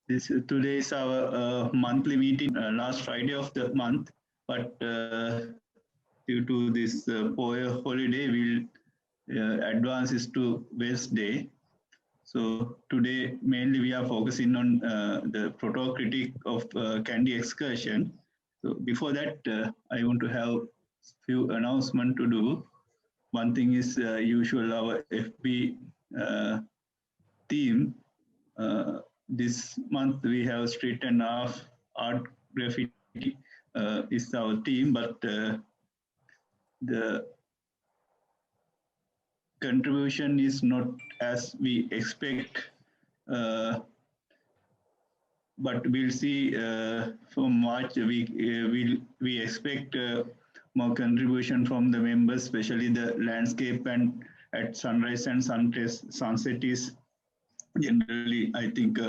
Today is our monthly meeting, last Friday of the month, but due to this holiday, we'll advance this to Wednesday. So today, mainly we are focusing on the proto critique of Candy excursion. So before that, I want to have few announcement to do. One thing is usual our FB uh, theme. This month we have street and art graffiti is our theme, but the contribution is not as we expect. Uh, but we'll see from March we expect more contribution from the members, especially the landscape and at sunrise and sunset is generally I think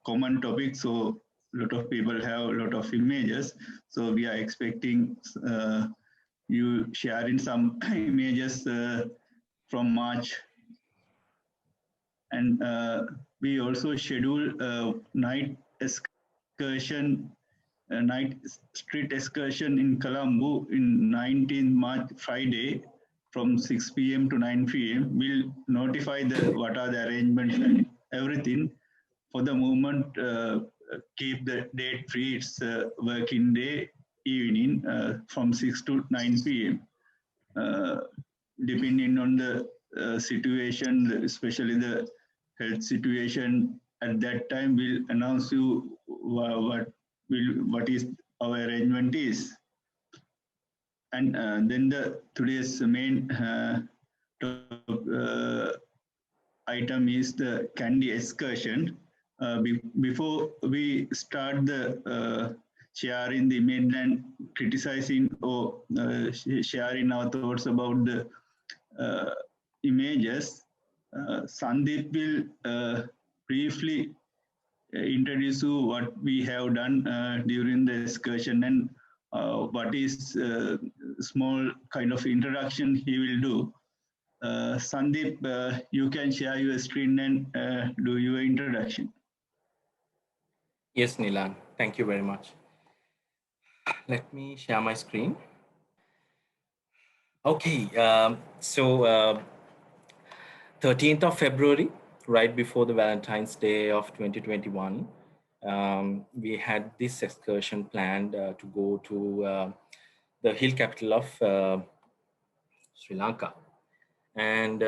common topic. So a lot of people have a lot of images. So we are expecting you sharing some images from March, and we also schedule night excursion, night street excursion in Colombo in 19th March, Friday, from 6 p.m. to 9 p.m. We'll notify what are the arrangements and everything. For the moment, keep the date free. It's working day evening from 6 to 9 p.m. Uh, Depending on the situation, especially the health situation at that time, we'll announce you what is our arrangement is. And then today's main item is the candy excursion. Before we start the sharing the mainland, criticizing or sharing our thoughts about the uh, images, Sandeep will briefly introduce you what we have done during the excursion, and what is small kind of introduction he will do. Sandeep, you can share your screen and do your introduction. Yes, Nilan, thank you very much. Let me share my screen. Okay, 13th of February, right before the Valentine's Day of 2021, we had this excursion planned to go to the hill capital of Sri Lanka. And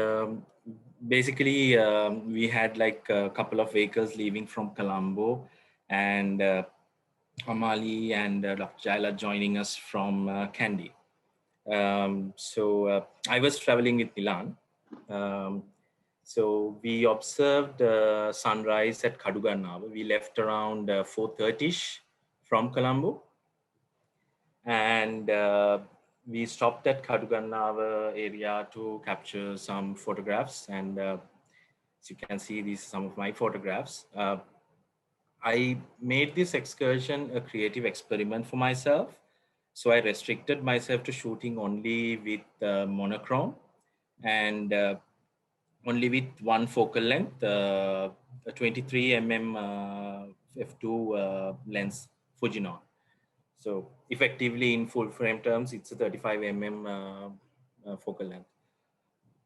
basically, we had like a couple of vehicles leaving from Colombo, and Amali and Dr. Jaila joining us from Kandy. I was traveling with Milan. So we observed sunrise at Kadugarnava. We left around 4:30ish from Colombo, and we stopped at Kadugarnava area to capture some photographs. And as you can see, these are some of my photographs. I made this excursion a creative experiment for myself. So I restricted myself to shooting only with monochrome and only with one focal length, a 23 mm f2 lens Fujinon. So effectively in full frame terms, it's a 35 mm focal length.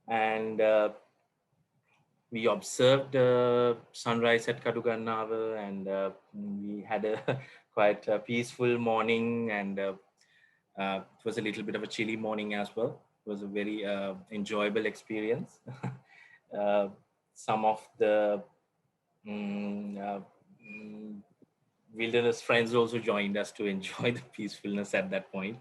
And we observed sunrise at Kadugarnava, and we had a quite a peaceful morning, and it was a little bit of a chilly morning as well. It was a very enjoyable experience. Some of the mm, uh, mm, wilderness friends also joined us to enjoy the peacefulness at that point.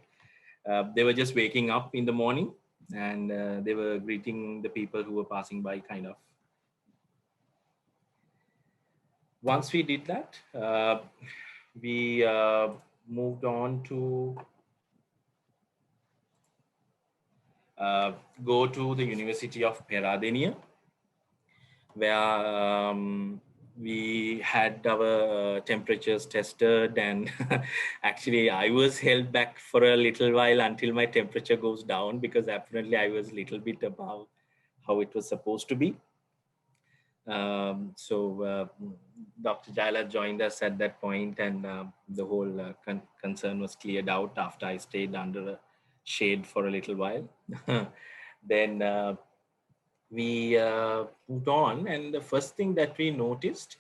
They were just waking up in the morning, and they were greeting the people who were passing by, kind of. Once we did that, we moved on to go to the University of Peradeniya, where we had our temperatures tested, and actually I was held back for a little while until my temperature goes down, because apparently I was a little bit above how it was supposed to be. Dr. Jaila joined us at that point, and the whole concern was cleared out after I stayed under a shade for a little while. Then we moved on, and the first thing that we noticed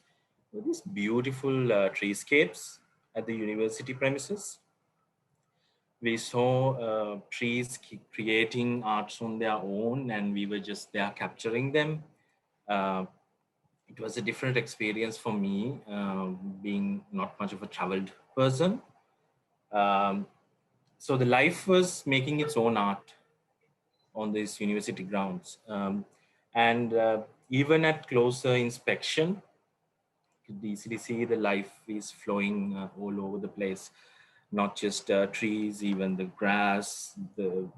were these beautiful treescapes at the university premises. We saw trees creating arts on their own, and we were just there capturing them. Uh, it was a different experience for me, being not much of a traveled person. Um, so the life was making its own art on these university grounds. And even at closer inspection, you could easily see the life is flowing all over the place. Not just trees, even the grass,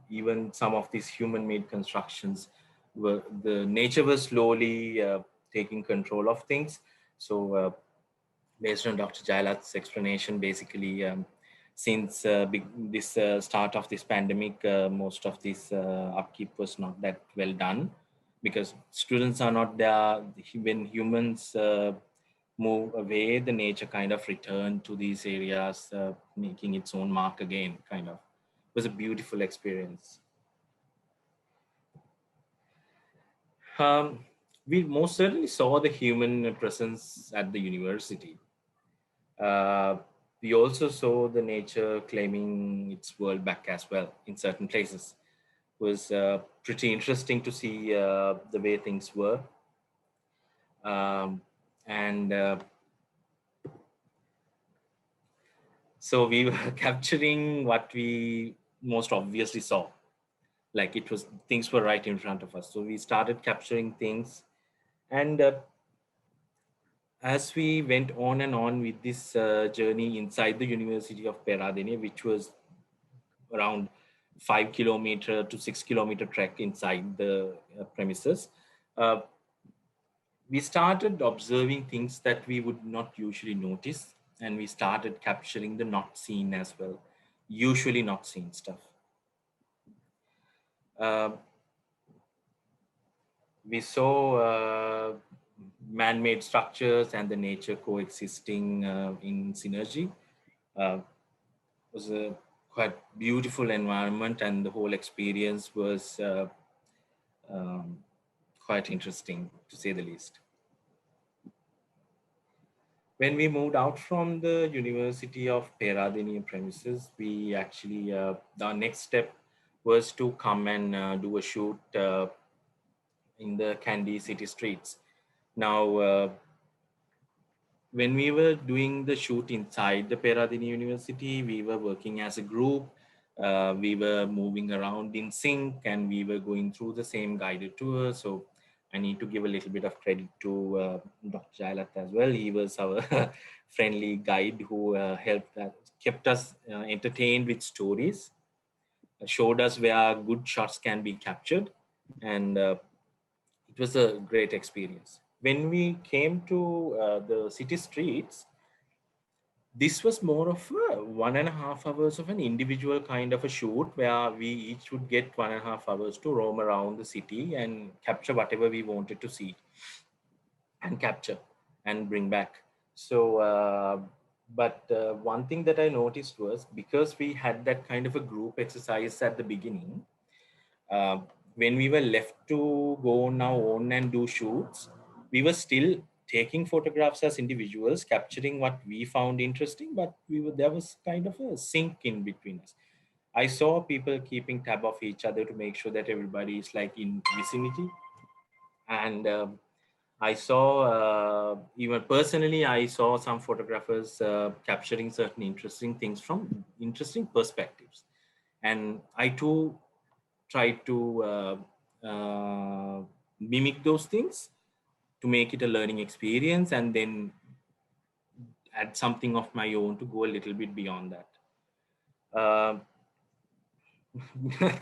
even some of these human-made constructions. The nature was slowly taking control of things. So based on Dr. Jailat's explanation, basically, since this start of this pandemic, most of this upkeep was not that well done because students are not there. When humans move away, the nature kind of returned to these areas, making its own mark again, kind of. It was a beautiful experience. We most certainly saw the human presence at the university. Uh, we also saw the nature claiming its world back as well in certain places. It was pretty interesting to see the way things were. And so we were capturing what we most obviously saw. Like it was, things were right in front of us. So we started capturing things. And as we went on and on with this journey inside the University of Peradeniya, which was around 5 kilometer to 6 kilometer trek inside the premises, uh, we started observing things that we would not usually notice, and we started capturing the not seen as well, usually not seen stuff. Uh, we saw man-made structures and the nature coexisting in synergy. It was a quite beautiful environment, and the whole experience was um, quite interesting, to say the least. When we moved out from the University of Peradeniya premises, we actually, our next step was to come and do a shoot in the Kandy city streets. Now, when we were doing the shoot inside the Peradeniya University, we were working as a group. We were moving around in sync, and we were going through the same guided tour. So I need to give a little bit of credit to Dr. Jailat as well. He was our friendly guide who helped us, kept us entertained with stories, showed us where good shots can be captured, and it was a great experience. When we came to the city streets, this was more of a 1.5 hours of an individual kind of a shoot where we each would get 1.5 hours to roam around the city and capture whatever we wanted to see and capture and bring back. So, but one thing that I noticed was because we had that kind of a group exercise at the beginning, uh, when we were left to go now on and do shoots, we were still taking photographs as individuals, capturing what we found interesting, but there was kind of a sync in between us. I saw people keeping tab of each other to make sure that everybody is like in vicinity. And I saw, even personally, I saw some photographers capturing certain interesting things from interesting perspectives. And I too tried to mimic those things to make it a learning experience, and then add something of my own to go a little bit beyond that.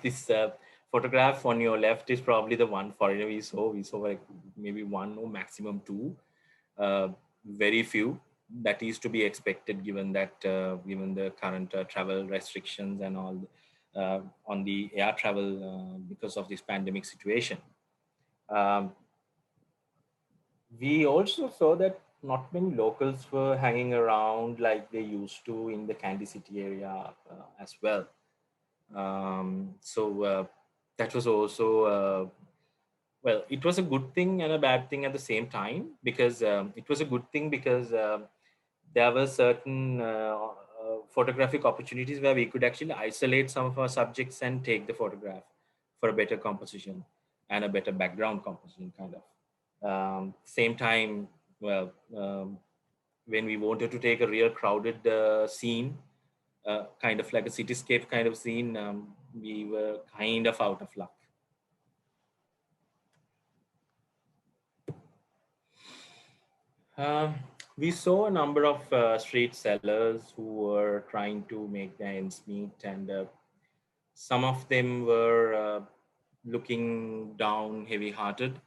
This photograph on your left is probably the one foreigner we saw. We saw like maybe one or maximum two, very few. That is to be expected given that given the current travel restrictions and all on the air travel because of this pandemic situation. Um, We also saw that not many locals were hanging around like they used to in the Candy City area as well. So that was also well, it was a good thing and a bad thing at the same time, because it was a good thing because there were certain photographic opportunities where we could actually isolate some of our subjects and take the photograph for a better composition and a better background composition kind of. Same time, well, when we wanted to take a real crowded scene, kind of like a cityscape kind of scene, we were kind of out of luck. Um, we saw a number of street sellers who were trying to make their ends meet, and some of them were looking down heavy hearted,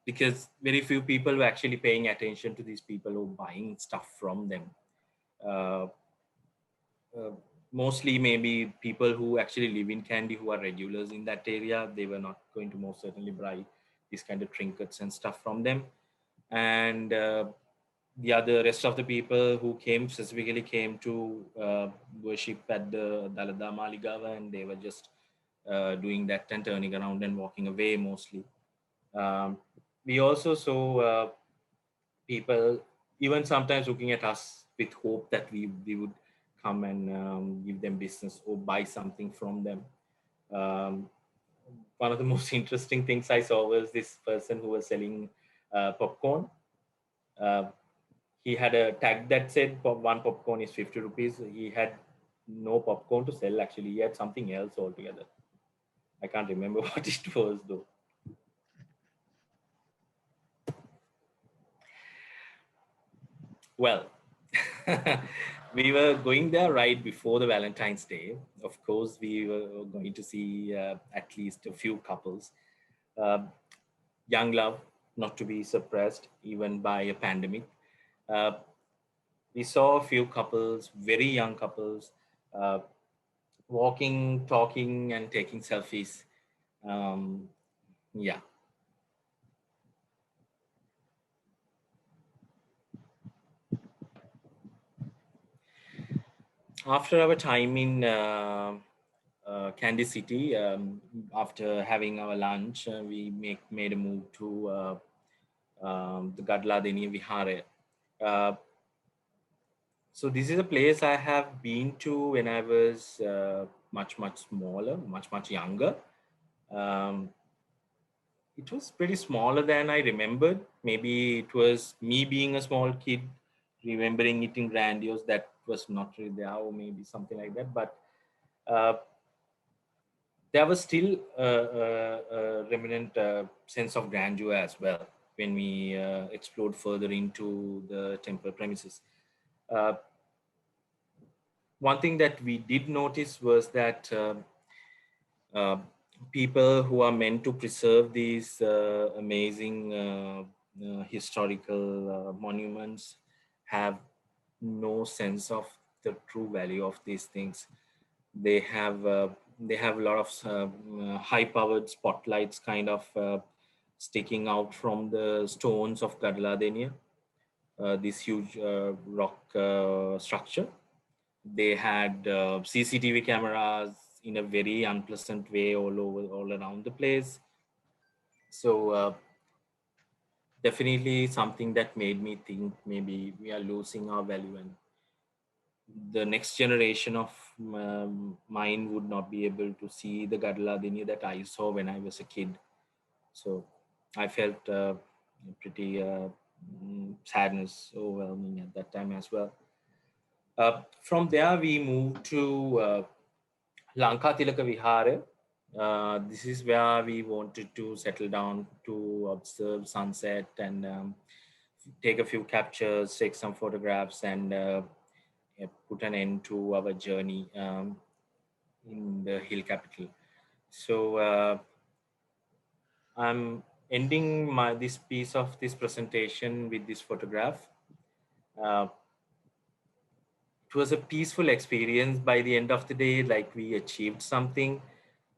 because very few people were actually paying attention to these people who were buying stuff from them. Uh, uh, Mostly maybe people who actually live in Kandy, who are regulars in that area, they were not going to most certainly buy these kind of trinkets and stuff from them. And the other rest of the people who came specifically came to worship at the Dalada Maligava, and they were just doing that and turning around and walking away mostly. Um, we also saw people even sometimes looking at us with hope that we would come and give them business or buy something from them. Um, One of the most interesting things I saw was this person who was selling popcorn. Uh, he had a tag that said one popcorn is 50 rupees. He had no popcorn to sell actually. He had something else altogether. I can't remember what it was though. Well, we were going there right before the Valentine's Day. Of course, we were going to see at least a few couples. Uh, Young love, not to be suppressed even by a pandemic. Uh, we saw a few couples, very young couples, uh, walking, talking, and taking selfies. Um, yeah. After our time in Candy City, after having our lunch, we made a move to the Gadla Deni Vihare. Uh, so this is a place I have been to when I was much smaller, much younger. Um, it was pretty smaller than I remembered. Maybe it was me being a small kid, remembering it in grandiose that was not really there, or maybe something like that. But uh, there was still a remnant sense of grandeur as well when we explored further into the temple premises. Uh, One thing that we did notice was that uh, people who are meant to preserve these amazing historical monuments have no sense of the true value of these things. They have a lot of high-powered spotlights kind of sticking out from the stones of Gadladenia, this huge rock structure. They had CCTV cameras in a very unpleasant way all around the place. So definitely something that made me think maybe we are losing our value, and the next generation of mine would not be able to see the Gadladini that I saw when I was a kid. So I felt pretty sadness overwhelming at that time as well. From there, we moved to Lanka Tilaka Vihara. This is where we wanted to settle down to observe sunset and take a few captures, take some photographs, and put an end to our journey in the hill capital. So I'm ending this piece of this presentation with this photograph. Uh, it was a peaceful experience by the end of the day, like we achieved something.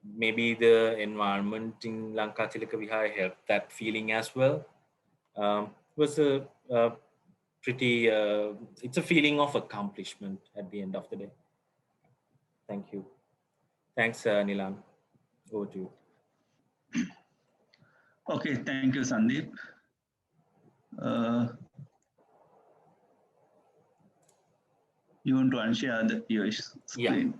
Maybe the environment in Lanka Tilaka Vihara helped that feeling as well. Was a pretty, it's a feeling of accomplishment at the end of the day. Thank you. Thanks, Nilan. Over to you. Okay, thank you, Sandeep. You want to unshare your screen?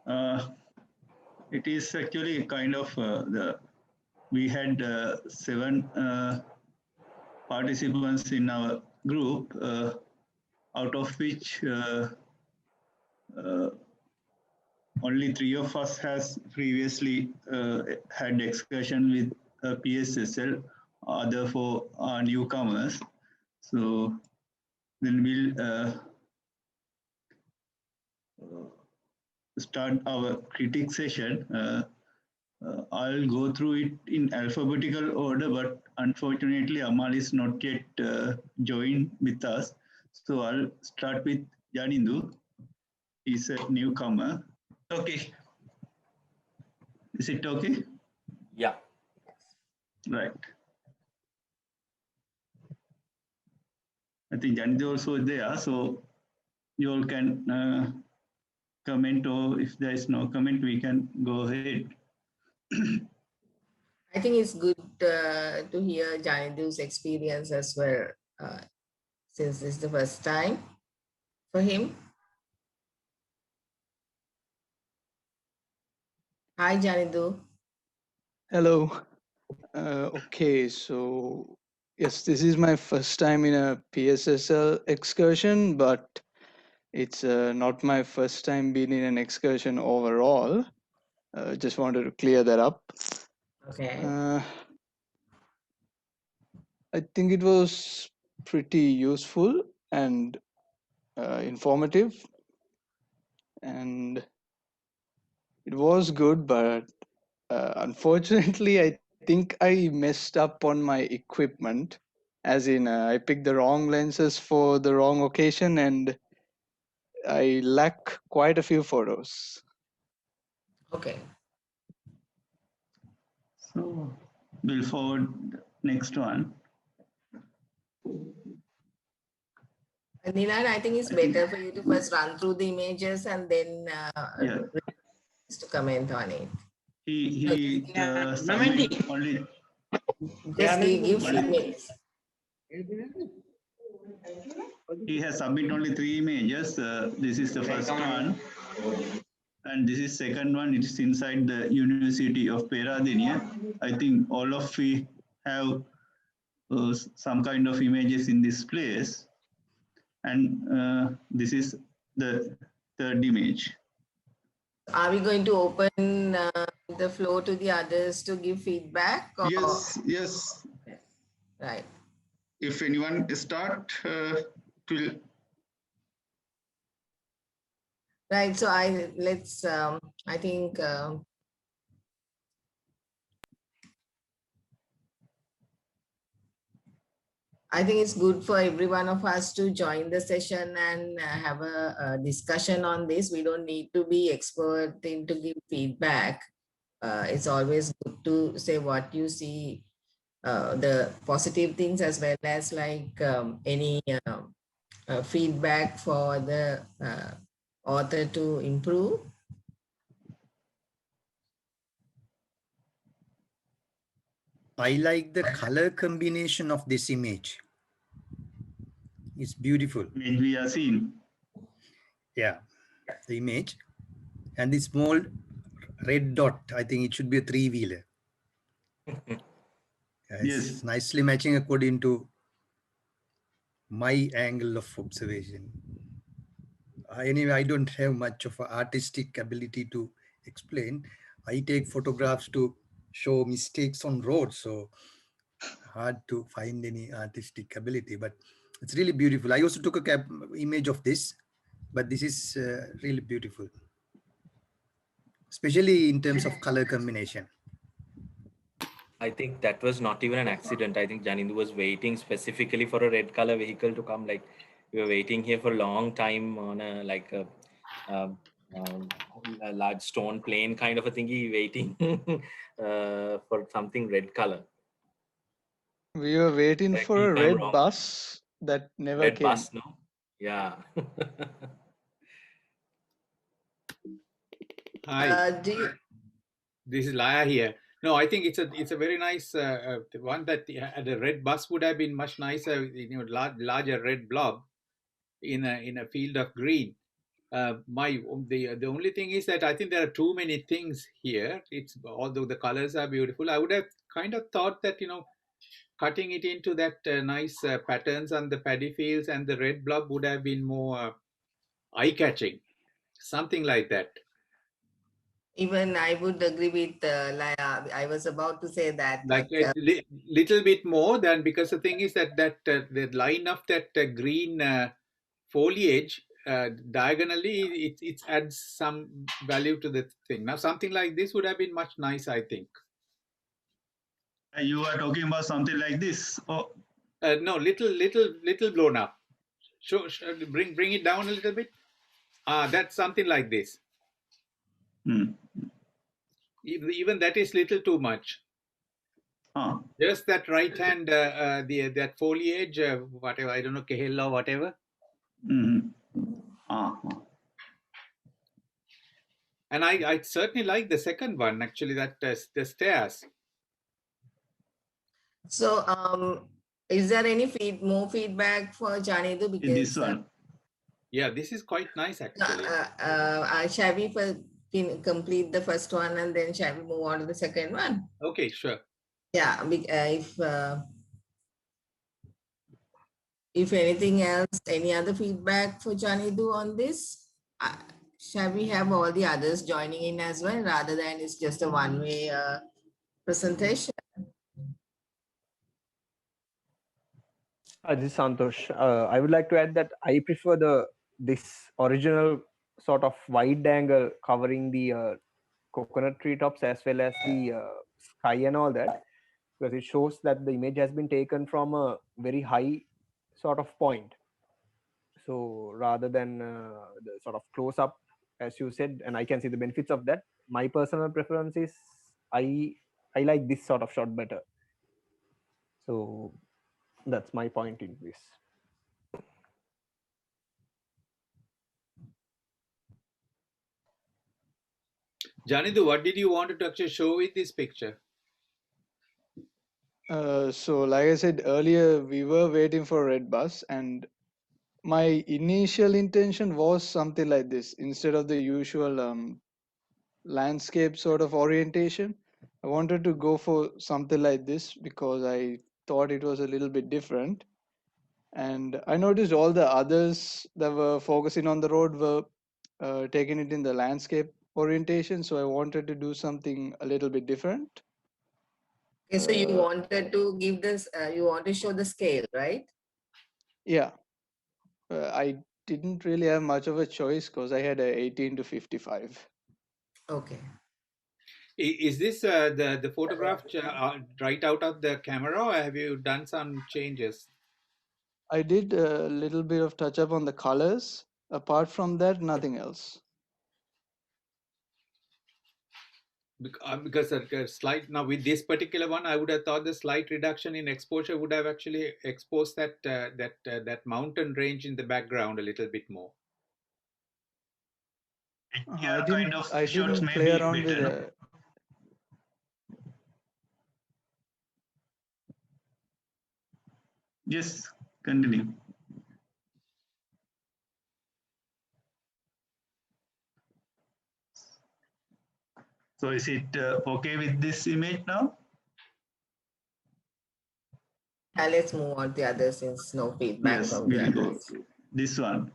Yeah. It is actually kind of we had 7 participants in our group, out of which only 3 of us has previously had excursion with PSSL, other 4 are newcomers. So then we'll start our critique session. I'll go through it in alphabetical order, but unfortunately Amal is not yet joined with us. So I'll start with Janindu. He's a newcomer. Okay. Is it okay? Yeah. Right. I think Janindu also is there, so you all can comment, or if there is no comment, we can go ahead. I think it's good to hear Janindu's experience as well, since this is the first time for him. Hi, Janindu. Hello. Okay, so yes, this is my first time in a PSSL excursion, but it's not my first time being in an excursion overall. Just wanted to clear that up. Okay. I think it was pretty useful and informative, and it was good, but unfortunately, I think I messed up on my equipment, as in I picked the wrong lenses for the wrong occasion, and I lack quite a few photos. Okay. So we'll forward next one. Nilan, I think it's better for you to first run through the images and then to comment on it. He submit only. Just give few minutes. He has submitted only 3 images. This is the first one, and this is second one. It is inside the University of Peradeniya. I think all of we have some kind of images in this place, and this is the third image. Are we going to open the floor to the others to give feedback? Or? Yes. Right. If anyone start to. Right. So I think it's good for every one of us to join the session and have a discussion on this. We don't need to be expert in to give feedback. It's always good to say what you see, the positive things as well as like any feedback for the author to improve. I like the color combination of this image. It's beautiful. Image we are seeing. Yeah, the image. And the small red dot, I think it should be a 3-wheeler. Yes. Nicely matching according to my angle of observation. Anyway, I don't have much of an artistic ability to explain. I take photographs to show mistakes on roads, so hard to find any artistic ability, but it's really beautiful. I also took a image of this, but this is really beautiful, especially in terms of color combination. I think that was not even an accident. I think Janindu was waiting specifically for a red color vehicle to come. Like we were waiting here for a long time on a a large stone plane kind of a thingy waiting for something red color. We were waiting Correct me for a if I'm red wrong. bus that never Red came. bus, no? Yeah. Hi, Do you, this is Laya here. No, I think it's a very nice one that the red bus would have been much nicer, larger red blob in a field of green. The only thing is that I think there are too many things here. It's although the colors are beautiful, I would have kind of thought that cutting it into that nice patterns on the paddy fields and the red blob would have been more eye-catching, something like that. even I would agree with Laya. I was about to say that, Like but little bit more than, because the thing is that the line of that green foliage diagonally, it adds some value to the thing. Now something like this would have been much nice, I think. You are talking about something like this. Oh, No, little blown up. Bring it down a little bit. That's something like this. hmm. Even that is little too much. Just that right hand, that foliage, whatever, I don't know, kehel or whatever. And I certainly like the second one, actually, that the stairs. so is there any more feedback for Janidu? Because This one. Yeah, this is quite nice, actually. shall we complete the first one and then shall we move on to the second one? Okay, sure. Yeah, if anything else, any other feedback for Janidu on this? Shall we have all the others joining in as well, rather than it's just a one-way presentation? This is Santosh. I would like to add that I prefer this original sort of wide angle covering the coconut treetops as well as the sky and all that, because it shows that the image has been taken from a very high sort of point. So rather than the sort of close up, as you said, and I can see the benefits of that. My personal preference is I like this sort of shot better. So that's my point in this. Janidu, what did you want to actually show with this picture? So like I said earlier, we were waiting for a red bus, and my initial intention was something like this. Instead of the usual landscape sort of orientation, I wanted to go for something like this because I thought it was a little bit different. And I noticed all the others that were focusing on the road were taking it in the landscape orientation. So I wanted to do something a little bit different. Okay, so you wanted to give this, you want to show the scale, right? Yeah. I didn't really have much of a choice because I had a 18 to 55. Okay. Is this the photograph right out of the camera, or have you done some changes? I did a little bit of touch up on the colors. Apart from that, nothing else. Because a slight, now with this particular one, I would have thought the slight reduction in exposure would have actually exposed that mountain range in the background a little bit more. Yeah, I didn't play around with it. Yes, continue. So is it okay with this image now? Let's move on to the others since no feedback Yes, from the we'll go. others. This one.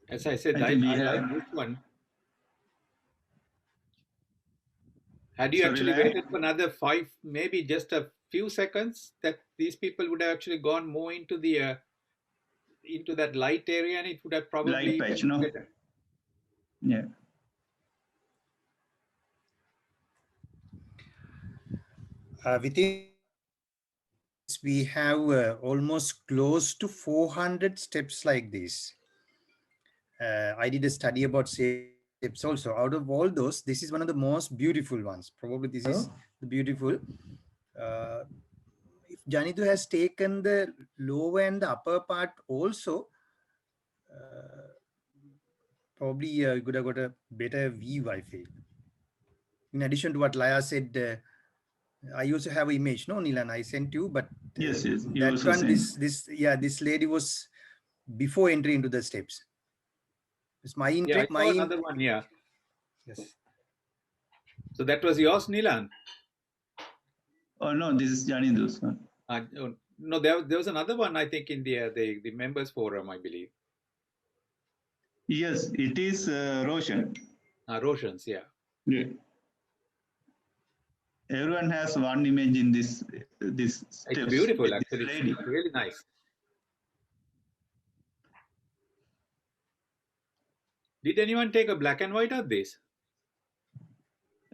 As I said, I like this one. Had you actually waited for another 5, maybe just a few seconds, that these people would have actually gone more into the into that light area, and it would have probably light patch, no? Yeah. Within steps, we have almost close to 400 steps like this. I did a study about steps also. Out of all those, this is one of the most beautiful ones. Probably this is the beautiful. If Janitu has taken the lower and the upper part also, probably you could have got a better view, I feel. In addition to what Laya said, I also have an image, no, Nilan, I sent you, but Yes, yes. You that also one, sent. this lady was before entry into the steps. It's my Yeah, I intake, saw another one. Yeah. yes. So that was yours, Nilan. Oh no, this is Janidu's one. No, there was another one. I think in the members forum, I believe. Yes, it is Roshan. Roshan's, yeah. Yeah. Everyone has one image in this It's steps beautiful, with actually. this lady. It's really nice. Did anyone take a black and white of this?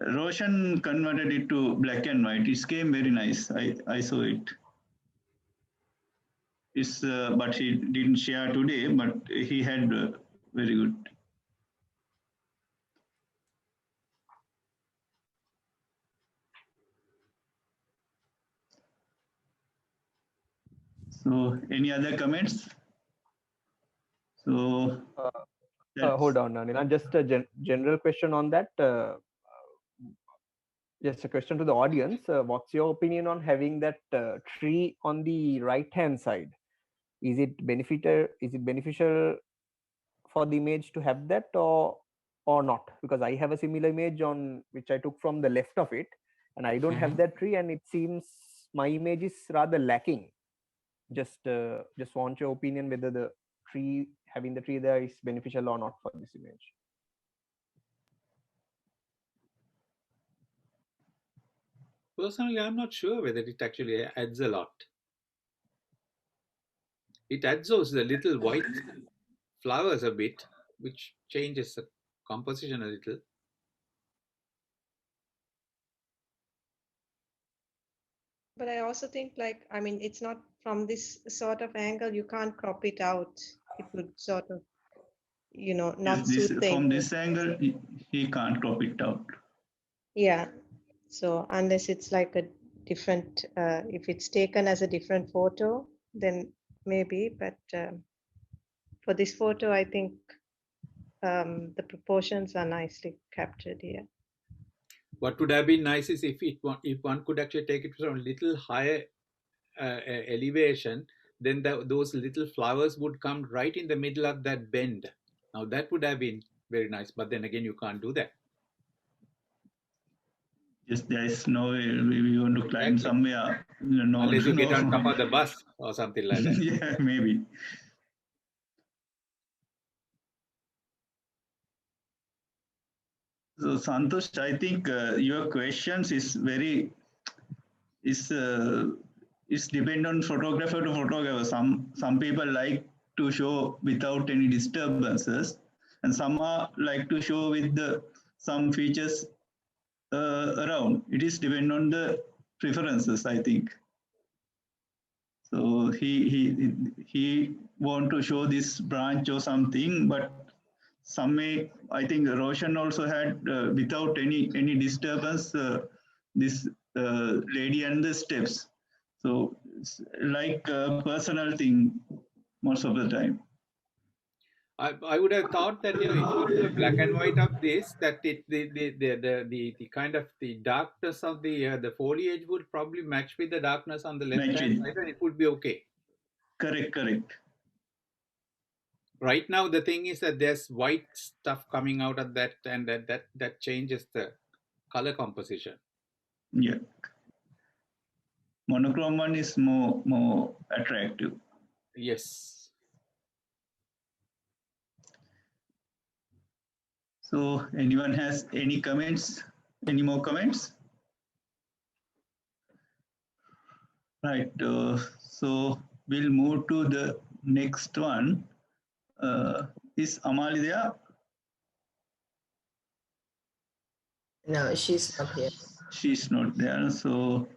Roshan converted it to black and white. It came very nice. I saw it. It's but he didn't share today. But he had very good. So, any other comments? So, Hold on, Nilan. Just a general question on that. Just a question to the audience. What's your opinion on having that tree on the right-hand side? Is it beneficial for the image to have that or not? Because I have a similar image on which I took from the left of it, and I don't have that tree, and it seems my image is rather lacking. Just want your opinion whether the tree, having the tree there, is beneficial or not for this image. Personally, I'm not sure whether it actually adds a lot. It adds those the little white flowers a bit, which changes the composition a little. But I also think, like, I mean, it's not from this sort of angle, you can't crop it out. It would sort of, not yes, suit the from image. this angle, he can't crop it out. Yeah. So unless it's like a different, if it's taken as a different photo, then maybe. But for this photo, I think the proportions are nicely captured here. What would have been nice is if one could actually take it from a little higher elevation, then those little flowers would come right in the middle of that bend. Now that would have been very nice, but then again, you can't do that. Yes, there is no way we want to climb somewhere. No, unless you get on top of the bus or something like that. Yeah, maybe. So Santosh, I think your questions is very is depend on photographer to photographer. Some people like to show without any disturbances, and some are like to show with some features around. It is depend on the preferences, I think. So he want to show this branch or something, but some may, I think Roshan also had without any disturbance this lady and the steps. So it's like a personal thing most of the time. I would have thought that if you do a black and white of this, that the kind of the darkness of the foliage would probably match with the darkness on the left hand side, and it would be okay. Correct. Right now, the thing is that there's white stuff coming out of that, and that changes the color composition. Yeah. Monochrome one is more attractive. Yes. So anyone has any comments? Any more comments? Right. So we'll move to the next one. Is Amali there? No, she's not here. She's not there. So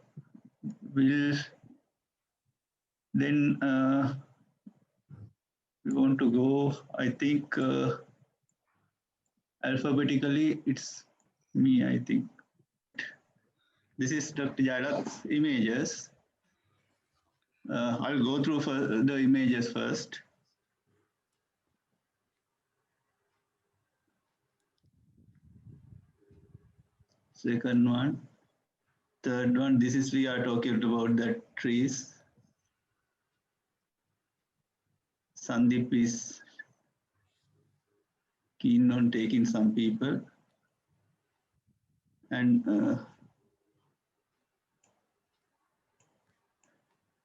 we'll Then we want to go, I think, alphabetically, it's me, I think. This is Dr. Jailat's images. I'll go through the images first. Second one. Third one, this is we are talking about the trees. Sandeep is keen on taking some people. And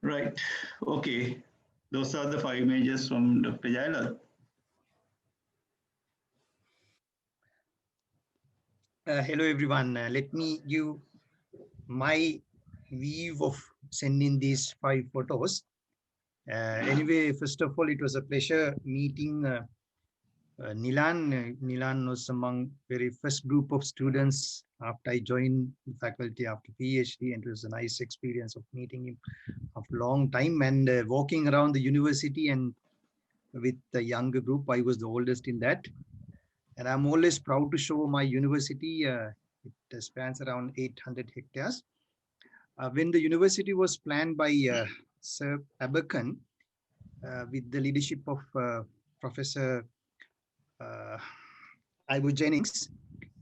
right, okay. Those are the 5 images from Dr. Jailat. Hello, everyone. Let me give my view of sending these 5 photos. Anyway, first of all, it was a pleasure meeting Nilan. Nilan was among very first group of students after I joined the faculty after PhD, and it was a nice experience of meeting him after a long time and walking around the university and with the younger group. I was the oldest in that. And I'm always proud to show my university. It spans around 800 hectares. When the university was planned by Sir Abercorn, with the leadership of Professor Ivor Jennings,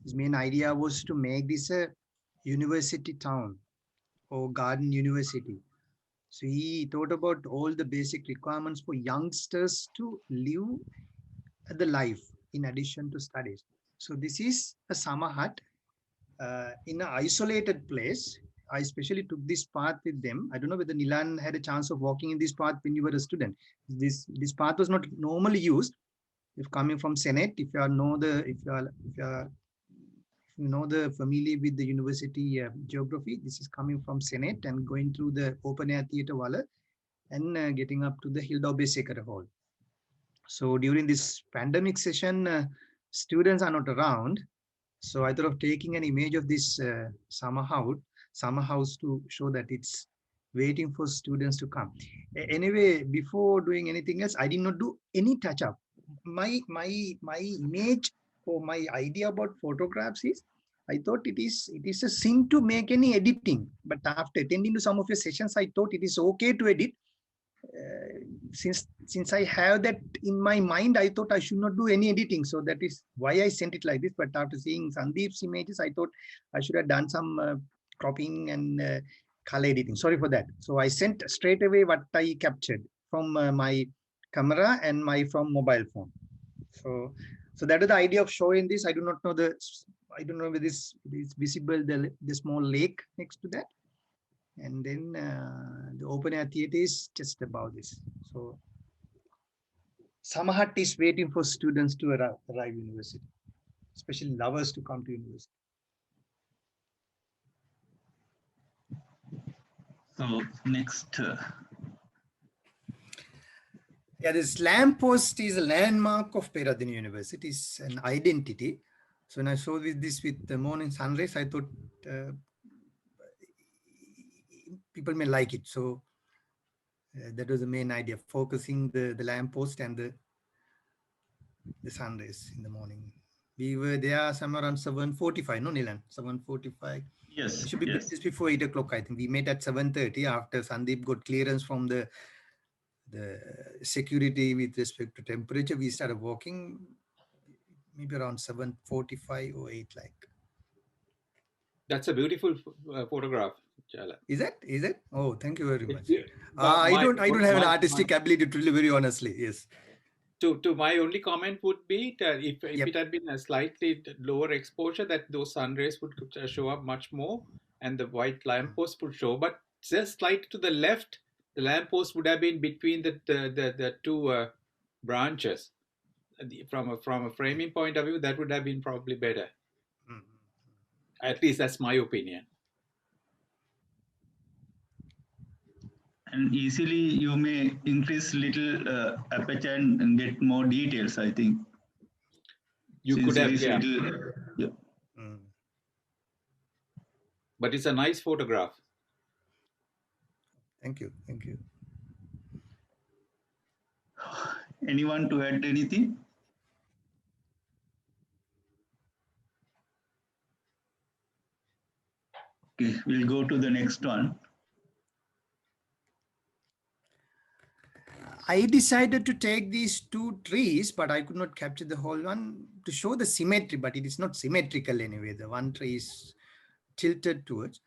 his main idea was to make this a university town or garden university. So he thought about all the basic requirements for youngsters to live the life in addition to studies. So this is a summer hut in an isolated place. I especially took this path with them. I don't know whether Nilan had a chance of walking in this path when you were a student. This path was not normally used. If coming from Senate, if you know the familiar with the university geography, this is coming from Senate and going through the open air theatre wall and getting up to the Hilda Besekar Hall. So during this pandemic session, students are not around. So I thought of taking an image of this summer house to show that it's waiting for students to come. Anyway, before doing anything else, I did not do any touch up. My image or my idea about photographs is, I thought it is a sin to make any editing. But after attending to some of your sessions, I thought it is okay to edit. Since I have that in my mind, I thought I should not do any editing. So that is why I sent it like this. But after seeing Sandeep's images, I thought I should have done some cropping and color editing. Sorry for that. So I sent straight away what I captured from my camera and from mobile phone. So that is the idea of showing this. I do not know whether this is visible, the small lake next to that. And then the open air theatre is just about this. So summer hut is waiting for students to arrive university, especially lovers to come to university. So next. Yeah, this lamppost is a landmark of Peradeniya University. It's an identity. So when I saw this with the morning sunrise, I thought people may like it. So that was the main idea, focusing the lamppost and the sunrise in the morning. We were there somewhere around 7:45, no, Nilan? 7:45. Yes. It should be just before 8 o'clock, I think. We met at 7:30 after Sandeep got clearance from the security with respect to temperature. We started walking maybe around 7:45 or 8 like. That's a beautiful photograph, Jailat. Is it? Oh, thank you very much. I don't have an artistic ability, to really, very honestly. Yes. To my only comment would be that if it had been a slightly lower exposure, that those sun rays would show up much more, and the white lamppost would show. But just slightly to the left, the lamppost would have been between the two branches. From a framing point of view, that would have been probably better. At least that's my opinion. And easily you may increase little aperture and get more details, I think. You could have, yeah. But it's a nice photograph. Thank you. Anyone to add anything? Okay, we'll go to the next one. I decided to take these two trees, but I could not capture the whole one to show the symmetry, but it is not symmetrical anyway. The one tree is tilted towards.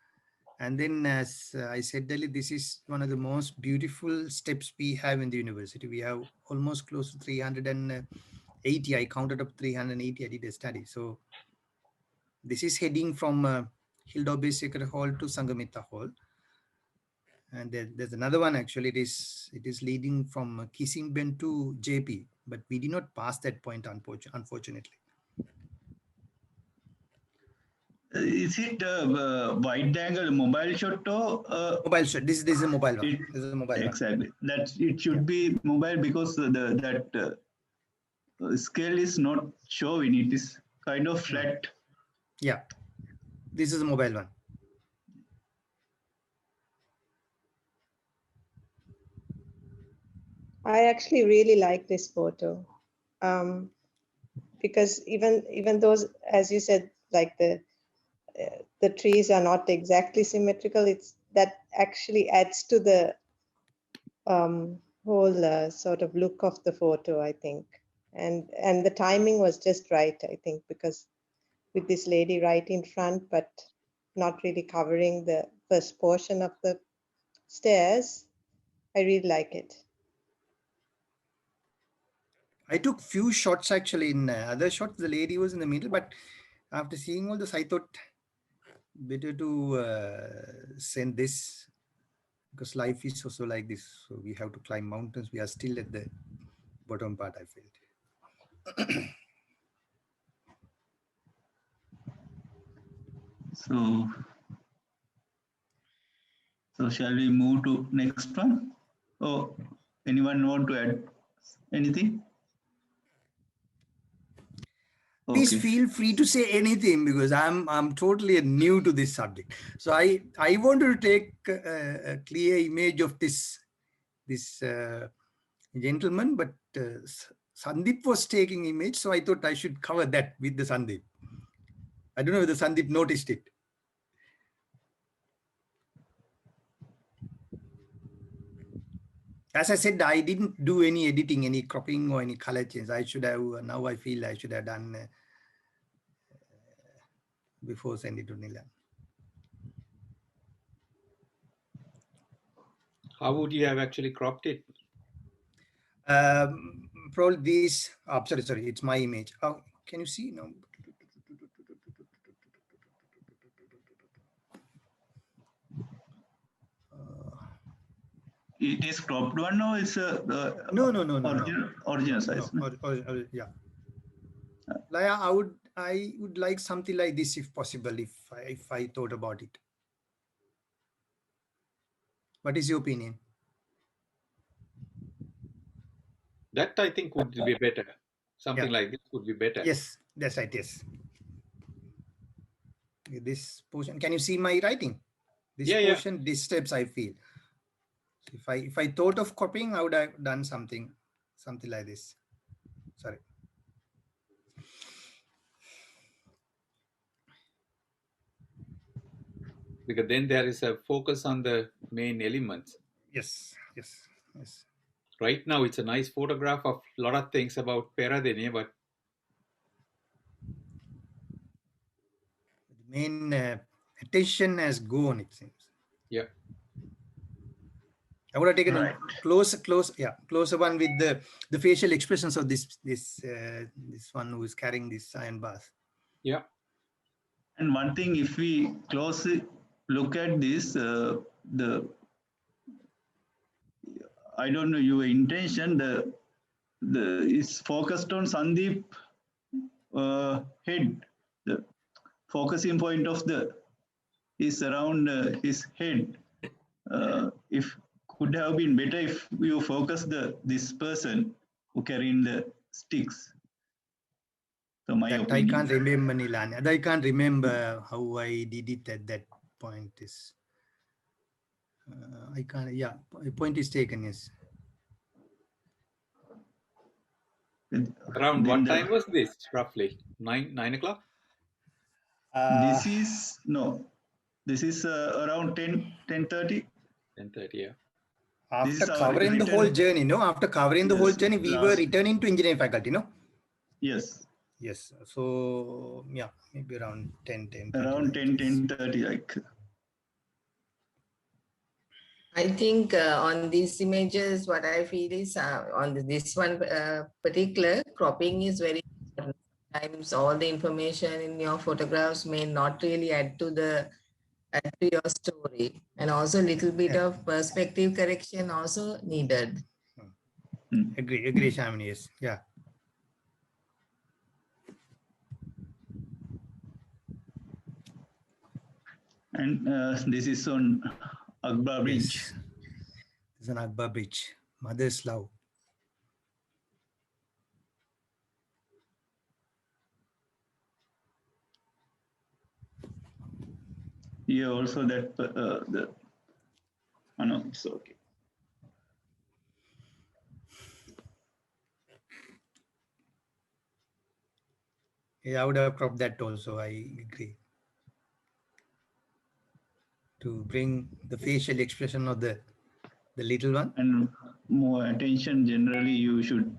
And then, as I said earlier, this is one of the most beautiful steps we have in the university. We have almost close to 380. I counted up 380. I did a study. So this is heading from Hilda Sacred Hall to Sangamita Hall. And there's another one actually. It is leading from Kissing Ben to JP, but we did not pass that point, unfortunately. Is it a wide angle mobile shot or mobile shot? This is a mobile one. This is a mobile exactly. one. That it should be mobile because that scale is not showing. It is kind of flat. Yeah, this is a mobile one. I actually really like this photo because even those, as you said, like the trees are not exactly symmetrical. It's that actually adds to the whole sort of look of the photo, I think. And the timing was just right, I think, because with this lady right in front, but not really covering the first portion of the stairs, I really like it. I took few shots actually. In other shots, the lady was in the middle, but after seeing all this, I thought better to send this because life is also like this. So we have to climb mountains. We are still at the bottom part, I felt. So shall we move to next one? Oh, anyone want to add anything? Please Okay. feel free to say anything because I'm totally new to this subject. So I wanted to take a clear image of this gentleman, but Sandeep was taking image, so I thought I should cover that with the Sandeep. I don't know whether Sandeep noticed it. As I said, I didn't do any editing, any cropping or any color change. I should have, now I feel I should have done before sending it to Nilan. How would you have actually cropped it? Probably this, sorry, it's my image. Oh, can you see now? It is cropped one or is no, original size? No, yeah. Laya, I would like something like this if possible, if I thought about it. What is your opinion? That I think would be better. Something like this would be better. Yes, that's right. Yes. This portion, can you see my writing? This portion, these steps I feel. If I thought of copying, I would have done something like this. Sorry. Because then there is a focus on the main elements. Yes. Right now, it's a nice photograph of a lot of things about Peradeniya, but the main attention has gone, it seems. Yeah. I would have taken a closer one with the facial expressions of this one who is carrying this iron bars. Yeah. And one thing, if we closely look at this, I don't know your intention. Is focused on Sandeep head. The focusing point of is around his head. If could have been better if you focus this person who carrying the sticks. So my opinion. I can't remember, Nilan. I can't remember how I did it at that point. I can't. Yeah, point is taken. Yes. Around Then what the- time was this, roughly? 9 o'clock? This is, no, this is around 10:30. 10:30, yeah. This After is our covering the whole return. journey, no? After covering the whole Yes, journey, we were last- returning to engineering faculty, no? Yes, Yes. So yeah, maybe around 10. around 10:30, like. I think on these images, what I feel is on this one particular cropping is very important. Sometimes all the information in your photographs may not really add to your story, and also a little bit Yeah. of perspective correction also needed. Agree, Shamini, yes. Yeah. And this is on Akbar Bridge. Yes. This is an Akbar Bridge. Mother's love. Here also that no, it's okay. Yeah, I would have cropped that also. I agree. To bring the facial expression of the little one. And more attention, generally you should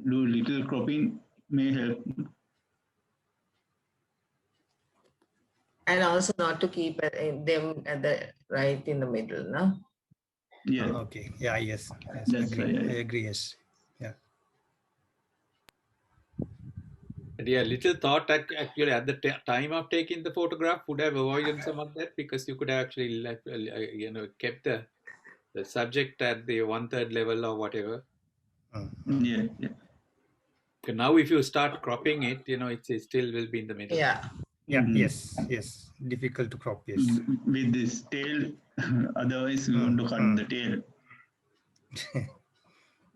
do little cropping, may help. And also not to keep them at the right in the middle, no? Yeah. Okay. Yeah. Yes. That's Agree. right. I agree. Yes. Yeah. But yeah, little thought actually at the time of taking the photograph would have avoided some of that, because you could have actually left, kept the subject at the 1/3 level or whatever. Yeah. Okay, now if you start cropping it, it still will be in the middle. Yeah. Yeah. Yes. Difficult to crop. Yes. With this tail, otherwise we want to cut the tail.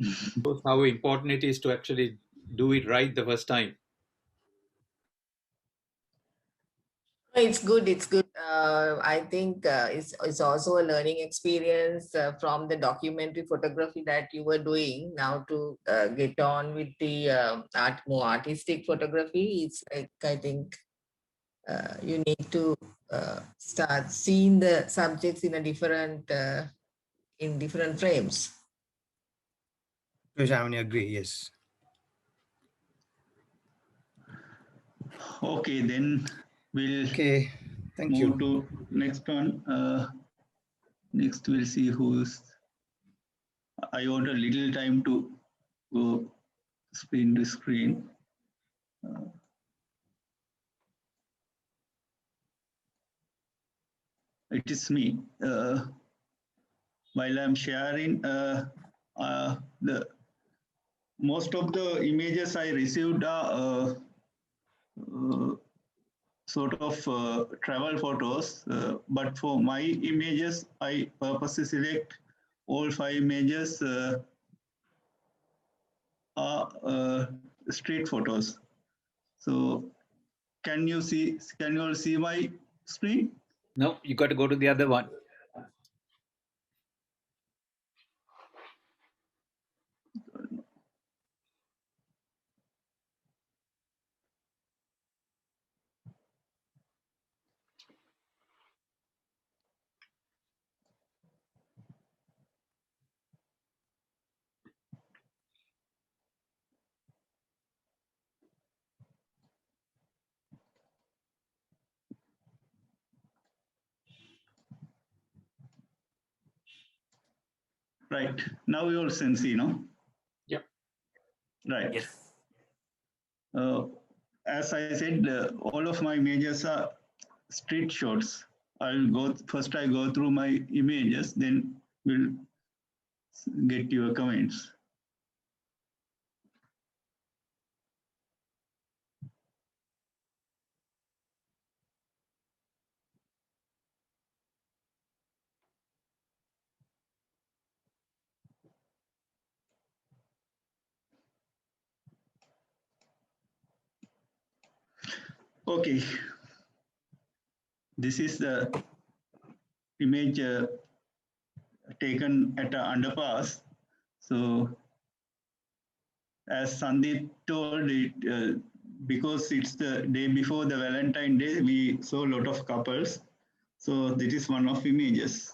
Shows how important it is to actually do it right the first time. It's good. It's good. I think it's also a learning experience from the documentary photography that you were doing. Now to get on with the more artistic photography, it's like I think you need to start seeing the subjects in different frames. I agree. Yes. Okay, then we'll Thank move you. to next one. Next we'll see who's. I want a little time to go screen to screen. It is me. While I'm sharing, the most of the images I received are sort of travel photos, but for my images, I purposely select all 5 images are street photos. So can you all see my screen? No, you got to go to the other one. Right. Now you all can see, no? Yep. Right. Yes. As I said, all of my images are street shots. I go through my images, then we'll get your comments. Okay. This is the image taken at an underpass. So as Sandeep told it, because it's the day before the Valentine Day, we saw a lot of couples. So this is one of images.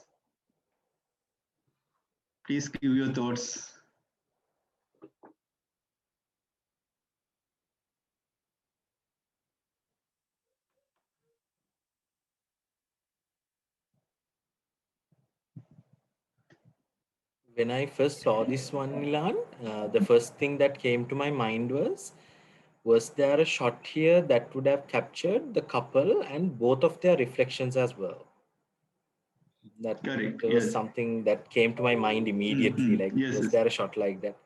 Please give your thoughts. When I first saw this one, Milan, the first thing that came to my mind was there a shot here that would have captured the couple and both of their reflections as well? That Correct. was Yes. something that came to my mind immediately. Like, Yes. was Yes. there a shot like that?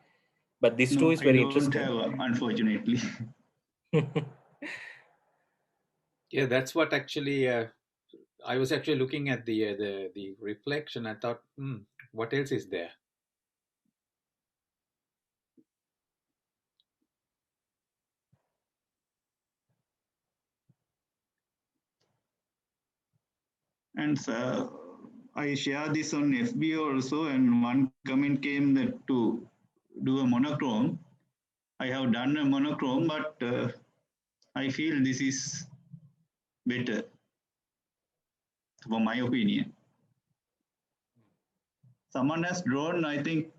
But this too No, is I very don't interesting. have, unfortunately. Yeah, that's what actually I was actually looking at the reflection. I thought, what else is there? And I share this on FB also, and one comment came that to do a monochrome. I have done a monochrome, but I feel this is better, for my opinion. Someone has drawn, I think,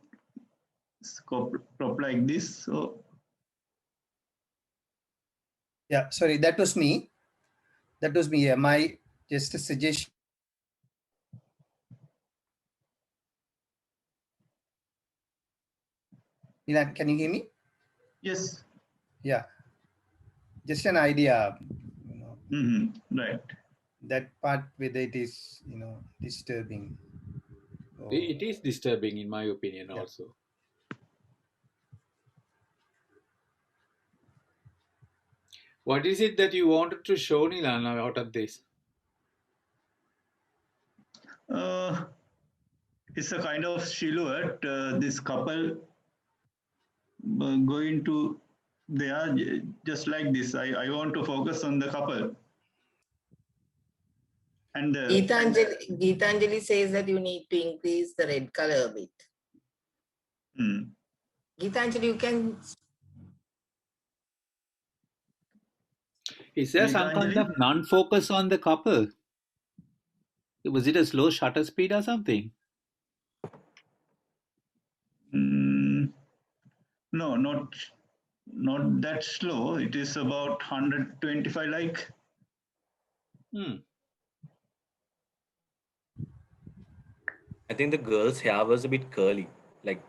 crop like this. So Yeah, sorry, that was me. That was me. Yeah, my just a suggestion. Milan, can you hear me? yes. Yeah, just an idea. Right. That part whether it is disturbing. It is disturbing, in my opinion, Yeah. also. What is it that you wanted to show, Nilan, out of this? It's a kind of silhouette. This couple going to, they are just like this. I want to focus on the couple. And Geetanjali says that you need to increase the red color a bit. Geetanjali, you can. Is there some kind of non-focus on the couple? Was it a slow shutter speed or something? No, not that slow. It is about 125 like. I think the girl's hair was a bit curly, like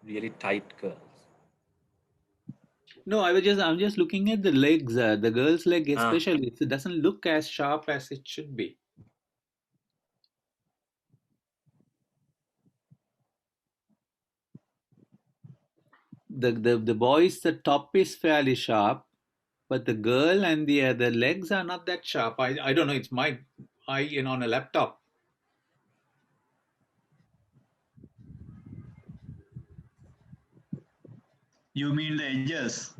really tight curls. No, I'm just looking at the legs, the girl's leg especially. It doesn't look as sharp as it should be. The boy's the top is fairly sharp, but the girl and the legs are not that sharp. I don't know. It's my eye on a laptop. You mean the edges?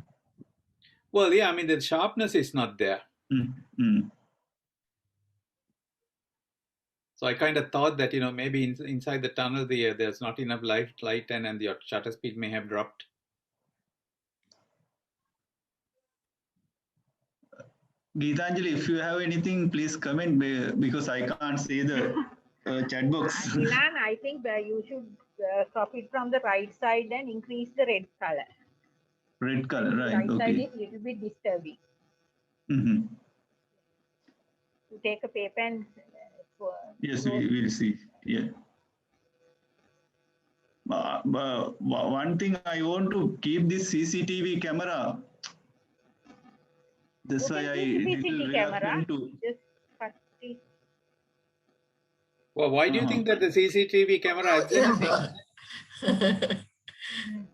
Well, yeah. I mean the sharpness is not there. So I kind of thought that maybe inside the tunnel there's not enough light and your shutter speed may have dropped. Geetanjali, if you have anything, please comment because I can't see the chat box. Milan, I think you should crop it from the right side and increase the red color. Red color, right? Right side Okay. is a little bit disturbing. You take a paper and. Yes, we will see. Yeah. One thing I want to keep this CCTV camera. That's why I little reluctant to. Just cut it. Well, why do you think that the CCTV camera adds anything?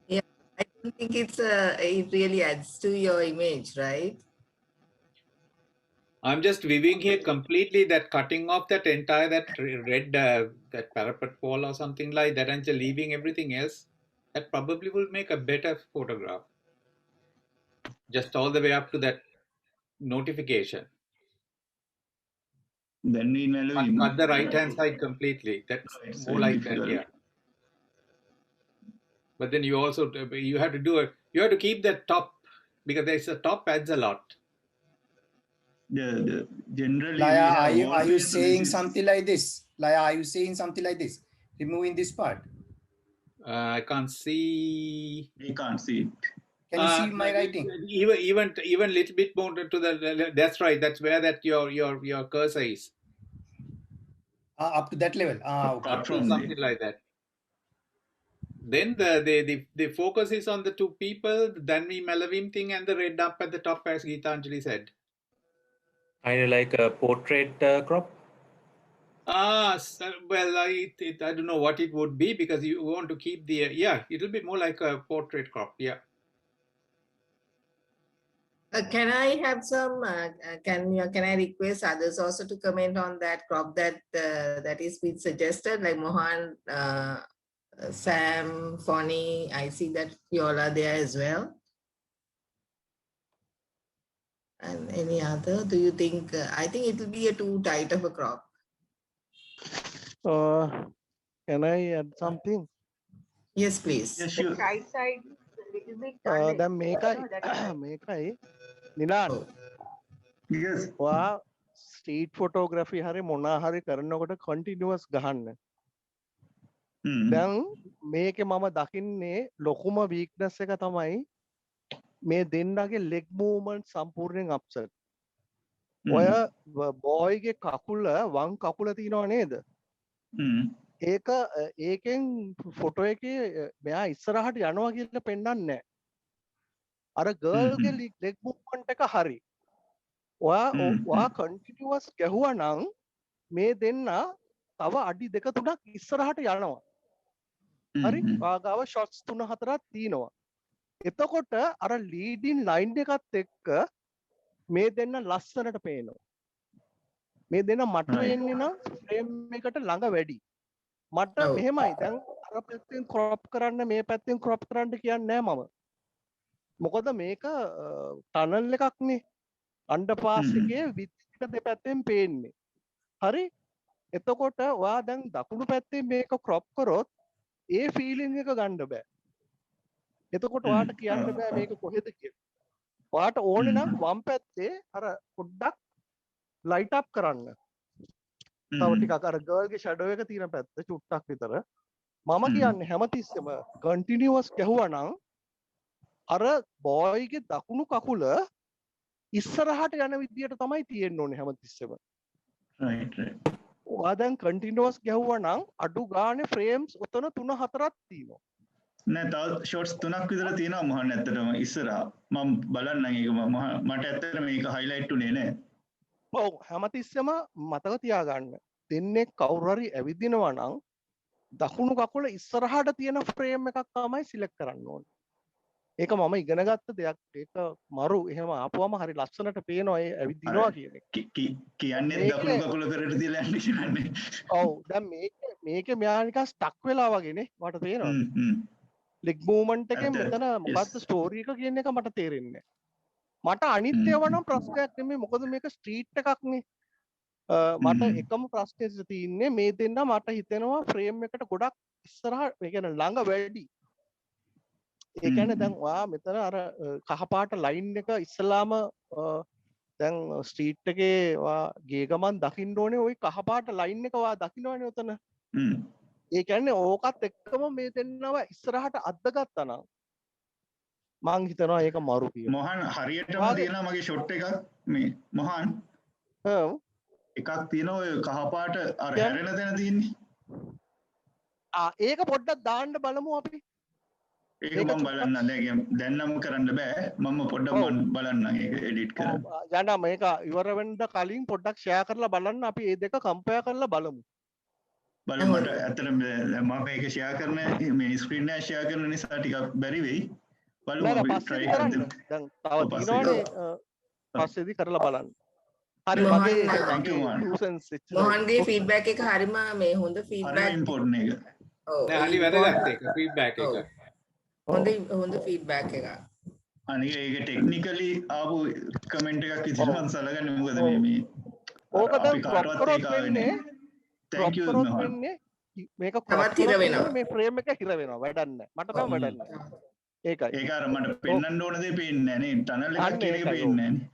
Yeah, I don't think it really adds to your image, right? I'm just viewing here completely that cutting off that entire red that parapet wall or something like that and just leaving everything else. That probably will make a better photograph. Just all the way up to that notification. Then in cut the right hand side completely. That's more like that, yeah. But then you have to do You have to keep the top because there's a top adds a lot. Generally, Laya, we are you wallpaper, saying this is- something like this? Laya, are you saying something like this? Removing this part. I can't see. we can't see it. Can you see my writing? Even little bit more to the. That's right. That's where that your cursor is. Up to that level. Okay. Apart Up to from something like that. Then the focus is on the two people, the Danvi Malavim thing and the red up at the top, as Geetanjali said. Kind of like a portrait crop. Well, I don't know what it would be because you want to keep the it'll be more like a portrait crop. Yeah. Can I have some? Can I request others also to comment on that crop that is being suggested, like Mohan, Sam, Fonny? I see that you all are there as well. And any other? Do you think? I think it will be a too tight of a crop. Can I add something? Yes, please. Yes, The sure. right side is a little bit tunnel. Then That's මේකයි Nilan Yes. ඔයා street photography හරි මොනා හරි කරනකොට continuous ගහන්න. දැන් මේකේ මම දකින්නේ ලොකුම වීක්නස් එක තමයි මේ දෙන්නගේ ලෙග් මූව්මන්ට් සම්පූර්ණයෙන් අප්සෙට්. ඔය බෝයිගේ කකුල වම් කකුල තියෙනව නේද? ඒක ඒකෙන් ෆොටෝ එකේ මෙයා ඉස්සරහට යනවා කියලා පෙන්වන්නේ නැහැ. අර ගර්ල්ගේ ලෙග් මූව්මන්ට් එක හරි. ඔයා කන්ටිනියස් ගැහුවා නම් මේ දෙන්න තව අඩි දෙක තුනක් ඉස්සරහට යනවා. හරි? ඔයාගාව ෂොට්ස් 3-4ක් තියෙනවා. එතකොට අර ලීඩින් ලයින් එකත් එක්ක මේ දෙන්න ලස්සනට පේනවා. මේ දෙන්න මට වෙන්නේ නම් ෆ්‍රේම් එකට ළඟ වැඩි. මට මෙහෙමයි දැන් අර පැත්තෙන් ක්‍රොප් කරන්න මේ පැත්තෙන් ක්‍රොප් කරන්න කියන්නේ නැහැ මම. මොකද මේක ටනල් එකක්නේ. අන්ඩර්පාස් එකේ විදිහට දෙපැත්තෙන් පේන්නේ. හරි? එතකොට ඔයා දැන් දකුණු පැත්තේ මේක ක්‍රොප් කරොත් ඒ ෆීලිං එක ගන්න බෑ. එතකොට ඔයාට කියන්න බෑ මේක කොහෙද කියලා. ඔයාට ඕනේ නම් වම් පැත්තේ අර පොඩ්ඩක් ලයිට් අප් කරන්න. තව ටිකක් අර ගර්ල්ගේ ෂැඩෝ එක තියෙන පැත්ත චුට්ටක් විතර. මම කියන්නේ හැමතිස්සෙම කන්ටිනියස් ගැහුවා නම් අර බෝයිගේ දකුණු කකුල ඉස්සරහට යන විදියට තමයි තියෙන්න ඕනේ හැමතිස්සෙම. Right. ඔයා දැන් කන්ටිනියස් ගැහුවා නම් අඩු ගානේ ෆ්‍රේම්ස් උතන 3-4ක් තියෙනවා. නෑ තව ෂොට්ස් 3ක් විතර තියෙනවා මොහොන් ඇත්තටම ඉස්සරහා. මම බලන්නම් ඒක මට ඇත්තටම මේක හයිලයිට් උනේ නෑ. ඔව් හැමතිස්සෙම මතක තියාගන්න. දෙන්නේ කවුරු හරි ඇවිදිනවා නම් දකුණු කකුල ඉස්සරහට තියෙන ෆ්‍රේම් එකක් තමයි සිලෙක්ට් කරන්න ඕනේ. ඒක මම ඉගෙන ගත්ත දෙයක්. ඒක මරු එහෙම ආපුවම හරි ලස්සනට පේනවා ඒ ඇවිදිනවා කියන එක. කියන්නේ දකුණු කකුල කරට තියලා යන්න කියන්නේ. ඔව් දැන් මේකේ මෙයා නිකන් ස්ටක් වෙලා වගේනේ මට පේනවා. ලෙග් මූව්මන්ට් එකෙන් මෙතන මොකද්ද ස්ටෝරි එක කියන එක මට තේරෙන්නේ නැහැ. මට අනිත් ඒවා නම් ප්‍රශ්නයක් නෙමෙයි මොකද මේක ස්ට්‍රීට් එකක්නේ. මට එකම ප්‍රශ්නේ තියෙන්නේ මේ දෙන්න මට හිතෙනවා ෆ්‍රේම් එකට ගොඩක් ඉස්සරහ ඒ කියන්නේ ළඟ වැඩි. ඒ කියන්නේ දැන් ඔයා මෙතන අර කහපාට ලයින් එක ඉස්සලාම දැන් ස්ට්‍රීට් එකේ ඔයා ගේ ගමන් දකින්න ඕනේ ওই කහපාට ලයින් එක ඔයා දකින්නවනේ උතන. ඒ කියන්නේ ඕකත් එක්කම මේ දෙන්නව ඉස්සරහට අද්දගත්තා නම් මං හිතනවා ඒක මරු කියලා. මොහන් හරියටම තියෙනවා මගේ ෂොට් එකක් මේ මොහන්. ඔව්. එකක් තියෙනවා ඔය කහපාට අර හැරෙන තැන තියෙන්නේ. ඒක පොඩ්ඩක් දාන්න බලමු අපි. ඒක මම බලන්න දැන් නම් කරන්න බෑ. මම පොඩ්ඩක් බලන්න ඒක එඩිට් කරන්න. යන්න මේක ඉවර වෙන්න කලින් පොඩ්ඩක් ෂෙයා කරලා බලන්න අපි මේ දෙක කම්පෙයාර් කරලා බලමු. බලමු ඇත්තටම මම මේක ෂෙයා කරන මේ ස්ක්‍රීන් එක ෂෙයා කරන නිසා ටිකක් බැරි වෙයි. බලමු අපි try කරමු. දැන් තව තියෙනවනේ පස්සේදී කරලා බලන්න. හරි මොහන්ගේ ෆීඩ්බැක් එක හරිම මේ හොඳ ෆීඩ්බැක් ඉම්පෝර්ටන්ට් එක. ඔව් නෑ හරි වැදගත් එක ෆීඩ්බැක් එක. හොඳ ෆීඩ්බැක් එක. අනික ඒක ටෙක්නිකලි ආපු කමෙන්ට් එකක් විදිහට මම සලකන්නේ මොකද මේ ඕක දැන් ක්‍රොප් කරොත් වෙන්නේ thank you මොහන්. මේක ක්‍රොප් කරොත් මේ ෆ්‍රේම් එක හිර වෙනවා වැඩක් නැහැ. මට නම් වැඩක් නැහැ. ඒකයි ඒක අර මට පෙන්වන්න ඕන දේ පේන්නේ නැහැ නේ. ටනල් එකක් අන්න කියන එක ඒකයි, ඔව්. පේන්නේ නැහැ නේ.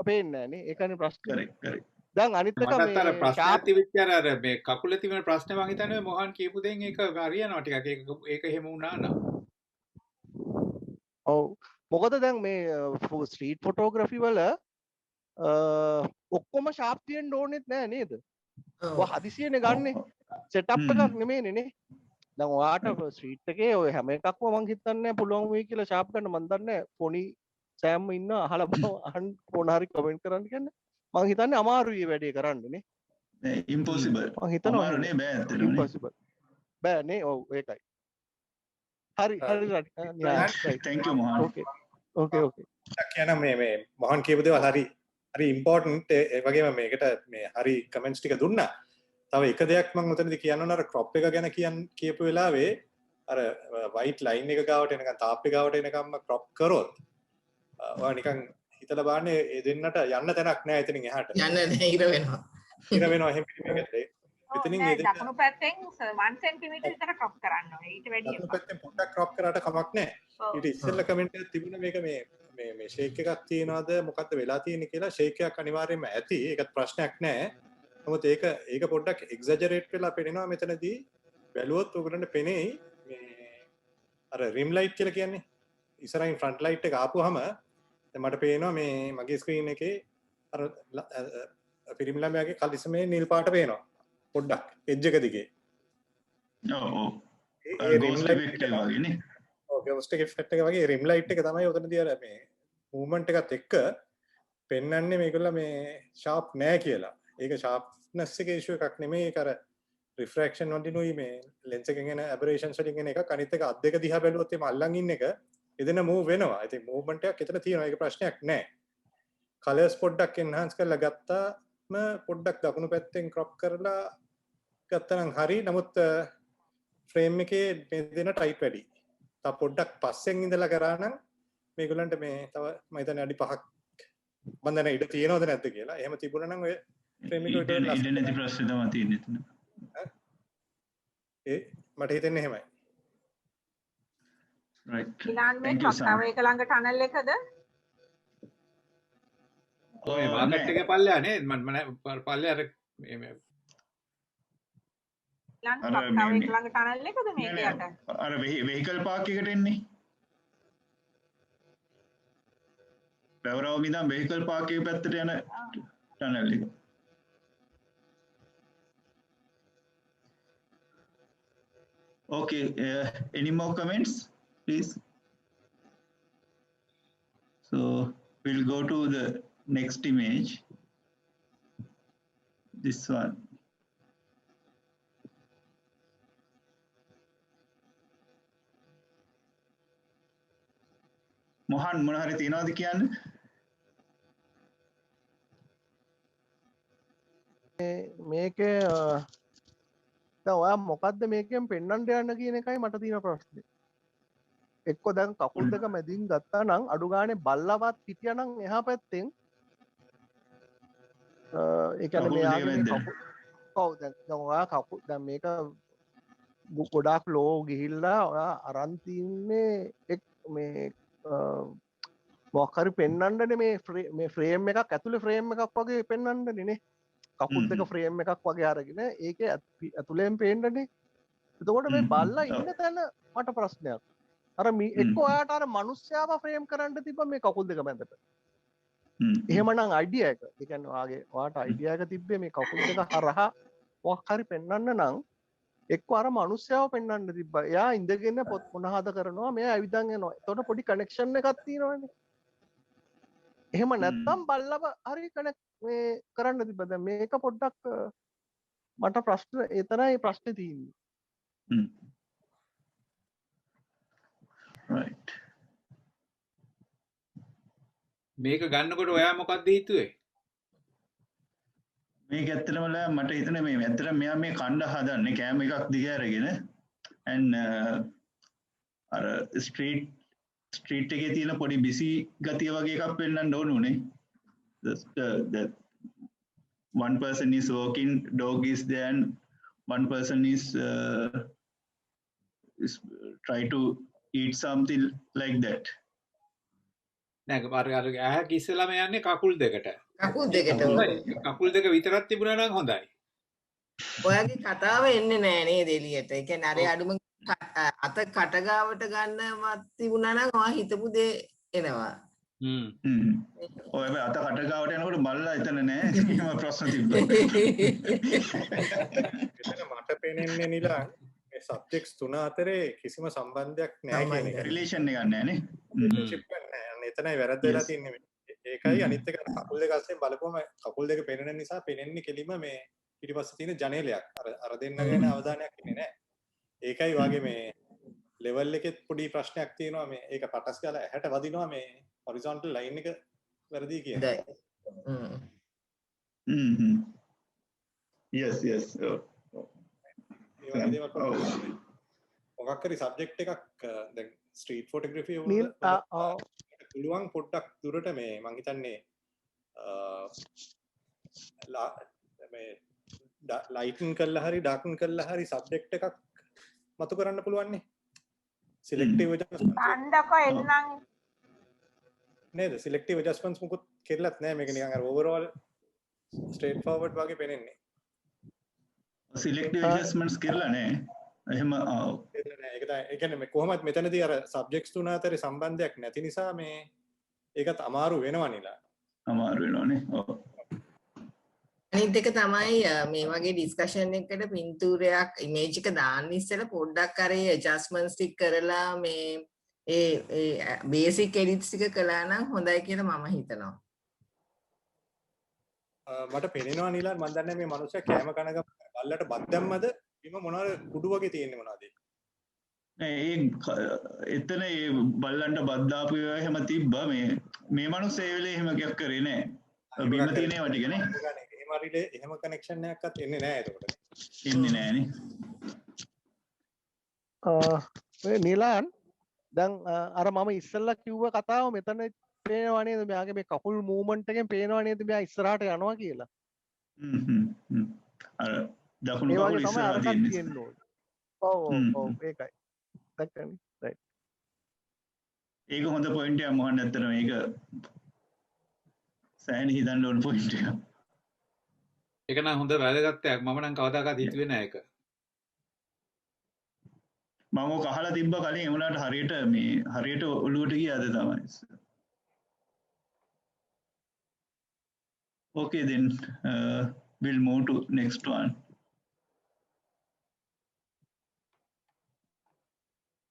පේන්නේ නැහැ නේ ඒකනේ ප්‍රශ්නේ correct correct. දැන් අනිත් එක මටත් අර මේ ප්‍රශ්නයක් ෂාප් තිබිච්ච අර මේ කකුලේ තිබෙන ප්‍රශ්නේ මං හිතන්නේ මොහන් කියපු දෙයින් ඒක හරියනවා ටිකක් ඒක එහෙම වුණා නම්. ඔව් මොකද දැන් මේ ස්ට්‍රීට් ෆොටෝග්‍රැෆි වල ඔක්කොම ෂාප් තියෙන්න ඕනෙත් නෑ නේද? ඔය හදිසියෙනේ ගන්නෙ. සෙටප් එකක් නෙමෙයිනේ නේ. දැන් ඔයාට ස්ට්‍රීට් එකේ ඔය හැම එකක්ම මං හිතන්නේ පුළුවන් වෙයි කියලා ෂාප් ගන්න මන් දන්නේ ෆොනි සෑම් ඉන්න අහලා අහන්න ෆෝන හරි කමෙන්ට් කරන්න කියන්නේ මං හිතන්නේ අමාරුයි මේ වැඩේ කරන්න නේ. impossible. මං හිතනවා අමාරු නේ බෑ ඇත්තටම නේ. impossible. බෑ නේ ඔව් ඒකයි. හරි thank you මොහන්. okay කියන මේ මොහන් කියපු දේවල් හරි ඉම්පෝටන්ට් ඒ වගේම මේකට මේ හරි කමෙන්ට්ස් ටික දුන්නා. තව එක දෙයක් මම උතනදී කියන්න ඕන අර ක්‍රොප් එක ගැන කියපු වෙලාවේ අර වයිට් ලයින් එක ගාවට එනකන් තාප්පේ ගාවට එනකම්ම ක්‍රොප් කරොත් ඔයා නිකන් හිතලා බලන්න ඒ දෙන්නට යන්න තැනක් නැහැ එතනින් එහාට. යන්න නැහැ ඉර වෙනවා. ඉර වෙනවා එහෙම මේකට. එතනින් ඒ දකුණු පැත්තෙන් 1 cm විතර ක්‍රොප් කරන්න ඕනේ. ඊට වැඩිය දකුණු පැත්තෙන් පොඩ්ඩක් ක්‍රොප් කරාට කමක් නැහැ. ඊට ඉස්සෙල්ලා කමෙන්ට් එකක් තිබුණා මේක මේ ෂේක් එකක් තියනවාද මොකද්ද වෙලා තියෙන්නේ කියලා ෂේක් එකක් අනිවාර්යයෙන්ම ඇති. ඒකත් ප්‍රශ්නයක් නැහැ. නමුත් ඒක පොඩ්ඩක් එක්සැජරේට් වෙලා පේනවා මෙතනදී බැලුවොත් ඔයගොල්ලන්ට පෙනෙයි මේ අර රිම් ලයිට් කියලා කියන්නේ ඉස්සරහින් ෆ්‍රන්ට් ලයිට් එක ආපුවාම දැන් මට පේනවා මේ මගේ ස්ක්‍රීන් එකේ අර ෆිල්ම් ළමයාගේ කලිසමේ නිල් පාට පේනවා පොඩ්ඩක් එජ් එක දිගේ. ඔව් ඒ රිම් ලයිට් එක වගේ නේ. ඔව් ගෝස්ට් ඉෆෙක්ට් එක වගේ රිම් ලයිට් එක තමයි උතනදී අර මේ මූවමන්ට් එකත් එක්ක පෙන්වන්නේ මේගොල්ලෝ මේ ෂාප් නෑ කියලා. ඒක ෂාප්නස් එකේ ඉෂුව එකක් නෙමෙයි. ඒක අර රිෆ්‍රැක්ෂන් වලිනුයි මේ ලෙන්ස් එකෙන් එන ඇබරේෂන්ස් වලින් එන එකක්. අනිත් එක අත් දෙක දිහා බැලුවොත් එimhe අල්ලන් ඉන්න එක එදෙන මූව් වෙනවා. ඉතින් මූවමන්ට් එකක් එතන තියෙනවා. ඒක ප්‍රශ්නයක් නෑ. කලර්ස් පොඩ්ඩක් එන්හාන්ස් කරලා ගත්තාම පොඩ්ඩක් දකුණු පැත්තෙන් ක්‍රොප් කරලා ගත්තනම් හරි. නමුත් ෆ්‍රේම් එකේ මේ දෙන ටයිට් වැඩි. තව පොඩ්ඩක් පස්සෙන් ඉඳලා කරා නම් මේගොල්ලන්ට මේ තව මම හිතන්නේ අඩි 5ක් බඳන ඉඩ තියෙනවද නැද්ද කියලා. එහෙම තිබුණා නම් ඔය ෆ්‍රේම් එක ඉඩ නැති ප්‍රශ්න තමයි තියෙන්නේ එතන. මට හිතෙන්නේ එහෙමයි. right. ඉලාන් මේ කතාව එක ළඟ ටනල් එකද? ඔය මාකට් එකේ පල්ලෙහා නේද? මම පල්ලෙහා අර මේ ඉලාන් කතාව එක ළඟ ටනල් එකද මේක යට? අර vehicle park එකට එන්නේ. පැවරව ඉඳන් vehicle park එක පැත්තට යන ටනල් එක. Okay, any more comments, please? So we'll go to the next image. This one. Mohan, මොන හරි තියනවද කියන්න? මේකේ දැන් ඔයා මොකද්ද මේකෙන් පෙන්වන්න යන්න කියන එකයි මට තියෙන ප්‍රශ්නේ. එක්ක දැන් කකුල් දෙක මැදින් ගත්තා නම් අඩු ගානේ බල්ලවත් හිටියා නම් එහා පැත්තෙන් ඒ කියන්නේ මෙයාගේ කකුල් ඔව් දැන් ඔයා කකුල් දැන් මේක ගොඩාක් ලෝ ගිහිල්ලා ඔයා අරන් තින්නේ මේ මොකක් හරි පෙන්වන්නනේ මේ ෆ්‍රේම් එකක් ඇතුලේ ෆ්‍රේම් එකක් වගේ පෙන්වන්නනේ නේ. කකුල් දෙක ෆ්‍රේම් එකක් වගේ අරගෙන ඒකේ ඇතුලෙන් පේන්නනේ. එතකොට මේ බල්ලා ඉන්න තැන මට ප්‍රශ්නයක්. අර එක්ක ඔයාට අර මිනිස්සයාව ෆ්‍රේම් කරන්න තිබ්බ මේ කකුල් දෙක මැදට. එහෙමනම් අයිඩියා එක. ඒ කියන්නේ ඔයාට අයිඩියා එක තිබ්බේ මේ කකුල් දෙක හරහා මොකක් හරි පෙන්වන්න නම් එක්ක අර මිනිස්සයාව පෙන්වන්න තිබ්බා. එයා ඉඳගෙන පොත් මොනහද කරනවා මෙයා ඇවිදන් එනවා. එතකොට පොඩි කනෙක්ෂන් එකක් තියෙනවනේ. එහෙම නැත්තම් බල්ලව හරි කනෙක්ට් මේ කරන්න තිබ්බ. දැන් මේක පොඩ්ඩක් මට ප්‍රශ්න එතරයි ප්‍රශ්නේ තියෙන්නේ. right. මේක ගන්නකොට ඔයා මොකක්ද හිතුවේ? මේක ඇත්තටම මට හිතෙන මේ ඇත්තටම මෙයා මේ කණ්ඩ හදන්නේ කැම එකක් දිග අරගෙන and අර ස්ට්‍රීට් එකේ තියෙන පොඩි බිසි ගතිය වගේ එකක් පෙන්වන්න ඕන උනේ. That one person is walking, dog is there, and one person is try to eat something like that. නෑ අර ඇහැක ඉස්සෙල්ලාම යන්නේ කකුල් දෙකට. කකුල් දෙකට. කකුල් දෙක විතරක් තිබුණා නම් හොඳයි. ඔයාගේ කතාව එන්නේ නෑ නේද එළියට. ඒ කියන්නේ අර අඩුම අත කටගාවට ගන්නවත් තිබුණා නම් ඔයා හිතපු දේ එනවා. ඔය අත කටගාවට යනකොට බලලා එතන නෑ. එහෙම ප්‍රශ්න තිබ්බා. එතන මට පේන්නේ නිලා මේ සබ්ජෙක්ට්ස් තුන අතරේ කිසිම සම්බන්ධයක් නැහැ කියන එක. රිලේෂන් එකක් නැහැ නේ. රිලේෂන්ෂිප් එකක් නැහැ. අන්න එතනයි වැරද්ද වෙලා තින්නේ. ඒකයි අනිත් එක කකුල් දෙක අස්සෙන් බලපුවම කකුල් දෙක පේන නිසා පේන්නේ කෙලිම මේ පිටිපස්සේ තියෙන ජනේලයක්. අර දෙන්න ගැන අවධානයක් ඉන්නේ නැහැ. ඒකයි වාගේ මේ ලෙවල් එකේ පොඩි ප්‍රශ්නයක් තියෙනවා මේ ඒක පටස් ගාලා ඇහැට වදිනවා මේ හොරිසොන්ටල් ලයින් එක වැරදි කියන්නේ. yes yes මොකක් හරි සබ්ජෙක්ට් එකක් දැන් ස්ට්‍රීට් ෆොටෝග්‍රැෆි පුළුවන් පොඩ්ඩක් දුරට මේ මං හිතන්නේ මේ ලයිටන් කරලා හරි ඩාර්කන් කරලා හරි සබ්ජෙක්ට් එකක් මතු කරන්න පුළුවන් නේ සිලෙක්ටිව් ඇඩ්ජස්ට්මන්ට්ස් නේද සිලෙක්ටිව් ඇඩ්ජස්ට්මන්ට්ස් මුකුත් කෙරලත් නැහැ මේක නිකන් අර ඕවර්ऑल ස්ට්‍රේට් ෆෝවර්ඩ් වගේ පේන්නේ සිලෙක්ටිව් ඇඩ්ජස්ට්මන්ට්ස් කරලා නැහැ එහෙම ඒක තමයි ඒ කියන්නේ මේ කොහොමද මෙතනදී අර සබ්ජෙක්ට්ස් තුන අතරේ සම්බන්ධයක් නැති නිසා මේ ඒකත් අමාරු වෙනවා නේද අමාරු වෙනවනේ ඔව් අනිත් එක තමයි මේ වගේ ඩිස්කෂන් එකකට පින්තූරයක් ඉමේජ් එක දාන්න ඉස්සෙල්ලා පොඩ්ඩක් අර ඇඩ්ජස්ට්මන්ට්ස් ටික කරලා මේ ඒ බේසික් එඩිට්ස් ටික කළා නම් හොඳයි කියලා මම හිතනවා. මට පේනවා නීලා මම දන්නේ මේ මිනිස්සයා කැම කන බල්ලට බත් දැම්මද බිම මොනවද කුඩු වගේ තියෙන්නේ මොනවද ඒ එතන ඒ බල්ලන්ට බත් දාපු ඒවා එහෙම තිබ්බා මේ මිනිස්සු ඒ වෙලේ එහෙම එකක් කරේ නෑ බිම තියෙන ඒවා ටික නේ එහෙම හරියට එහෙම කනෙක්ෂන් එකක්වත් එන්නේ නෑ එතකොට එන්නේ නෑනේ මේ නීලාන් දැන් අර මම ඉස්සෙල්ලා කිව්ව කතාව මෙතන පේනවා නේද මෙයාගේ මේ කකුල් මූව්මන්ට් එකෙන් පේනවා නේද මෙයා ඉස්සරහට යනවා කියලා අර දකුණු කකුල ඉස්සරහට තියෙන්නේ ඔව් ඒකයි දැක්කනේ රයිට් ඒක හොඳ පොයින්ට් එකක් මොකක්ද නැත්තර මේක සෑහෙන හිතන්න ඕන පොයින්ට් එකක් ඒක නම් හොඳ වැදගත් එකක් මම නම් කවදාකවත් හිතුවේ නෑ ඒක මම ඔක අහලා තිබ්බ කලින් ඒ වුණාට හරියට ඔළුවට ගියාද තමයි okay then we'll move to next one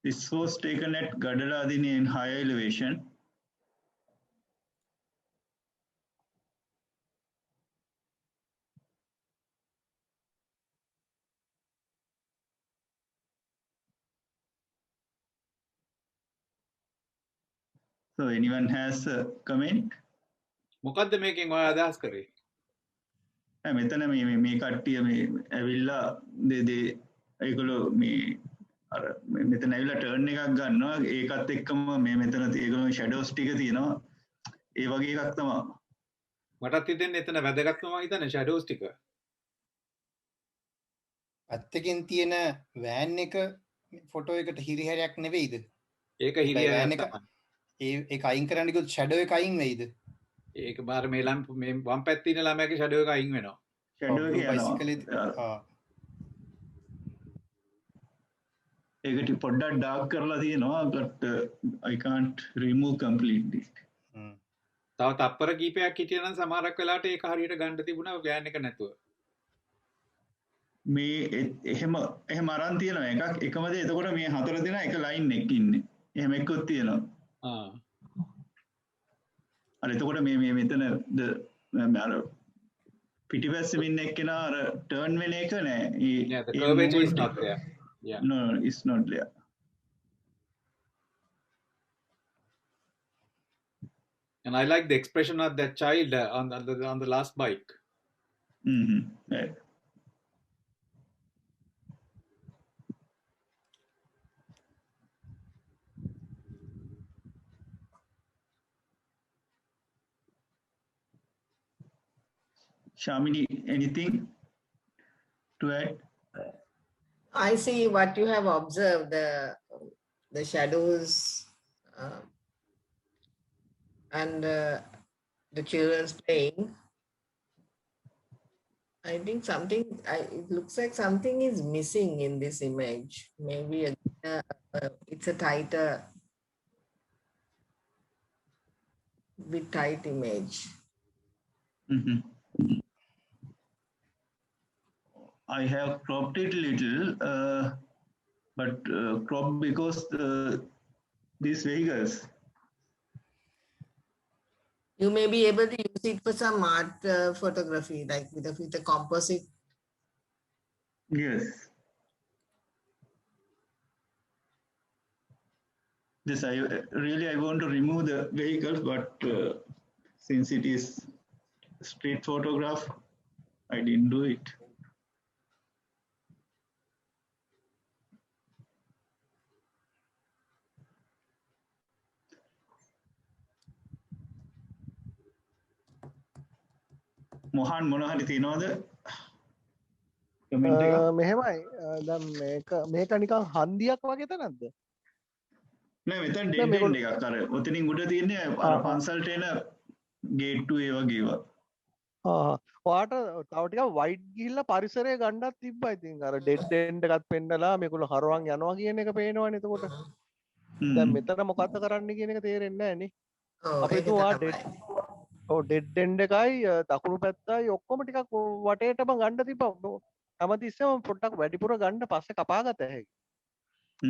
this was taken at Gadaladini in high elevation so anyone has a comment මොකද්ද මේකෙන් ඔයා අදහස් කරේ මෙතන මේ කට්ටිය මේ ඇවිල්ලා දෙදේ ඒගොල්ලෝ මේ අර මෙතන ඇවිල්ලා ටර්න් එකක් ගන්නවා ඒකත් එක්කම මේ මෙතන ඒගොල්ලෝ ෂැඩෝස් ටික තියෙනවා ඒ වගේ එකක් තමයි මටත් හිතෙන්නේ එතන වැදගත්කම මම හිතන්නේ ෂැඩෝස් ටික අත්තකින් තියෙන වෑන් එක ෆොටෝ එකට හිරිහැරයක් නෙවෙයිද ඒක හිරිහැරයක් ඒක අයින් කරන්න ගියොත් ෂැඩෝ එක අයින් වෙයිද ඒක බාර මේ වම් පැත්තේ ඉන්න ළමයාගේ ෂැඩෝ එක අයින් වෙනවා ෂැඩෝ එක යනවා ඒකට පොඩ්ඩක් ඩාර්ක් කරලා තියෙනවා but I can't remove completely තව තප්පර කීපයක් හිටියා නම් සමහරක් වෙලාවට ඒක හරියට ගන්න තිබුණා වෑන් එක නැතුව මේ එහෙම අරන් තියෙනවා එකක් එකම දේ එතකොට මේ හතර දෙනා එක ලයින් එකක ඉන්නේ එහෙම එක්කත් තියෙනවා අර එතකොට මේ මෙතන අර පිටිපස්සේ ඉන්න එක්කෙනා අර ටර්න් වෙන එක නෑ yeah the curvature is not there yeah no it's not there and I like the expression of that child on the last bike right. Shamini, anything to add? I see what you have observed. the shadows and the children's playing. I think it looks like something is missing in this image. Maybe it's a tighter, bit tight image. I have cropped it a little, but cropped because these vehicles. You may be able to use it for some art photography, like with a composite. Yes. This I want to remove the vehicles, but since it is street photograph, I didn't do it. Mohan මොන හරි තියනවද comment එක? මෙහෙමයි දැන් මේක නිකන් හන්දියක් වගේ තැනක්ද? නෑ මෙතන ඩෙඩ් එන්ඩ් එකක් අර ඔතනින් උඩ තියෙන්නේ අර පන්සල්ට එන ගේට්ටු ඒ වගේ ඒවා. ඔයාට තව ටිකක් වයිඩ් ගිහිල්ලා පරිසරය ගන්නත් තිබ්බා. ඉතින් අර ඩෙඩ් එන්ඩ් එකත් පෙන්නලා මේගොල්ලෝ හරවන් යනවා කියන එක පේනවනේ එතකොට. දැන් මෙතන මොකද්ද කරන්න කියන එක තේරෙන්නේ නැහැ නේ. අපි තුවා ඩෙඩ් එන්ඩ් එකයි දකුණු පැත්තයි ඔක්කොම ටිකක් වටේටම ගන්න තිබ්බා. හැමතිස්සෙම පොඩ්ඩක් වැඩිපුර ගන්න පස්සේ කපාගත හැකියි.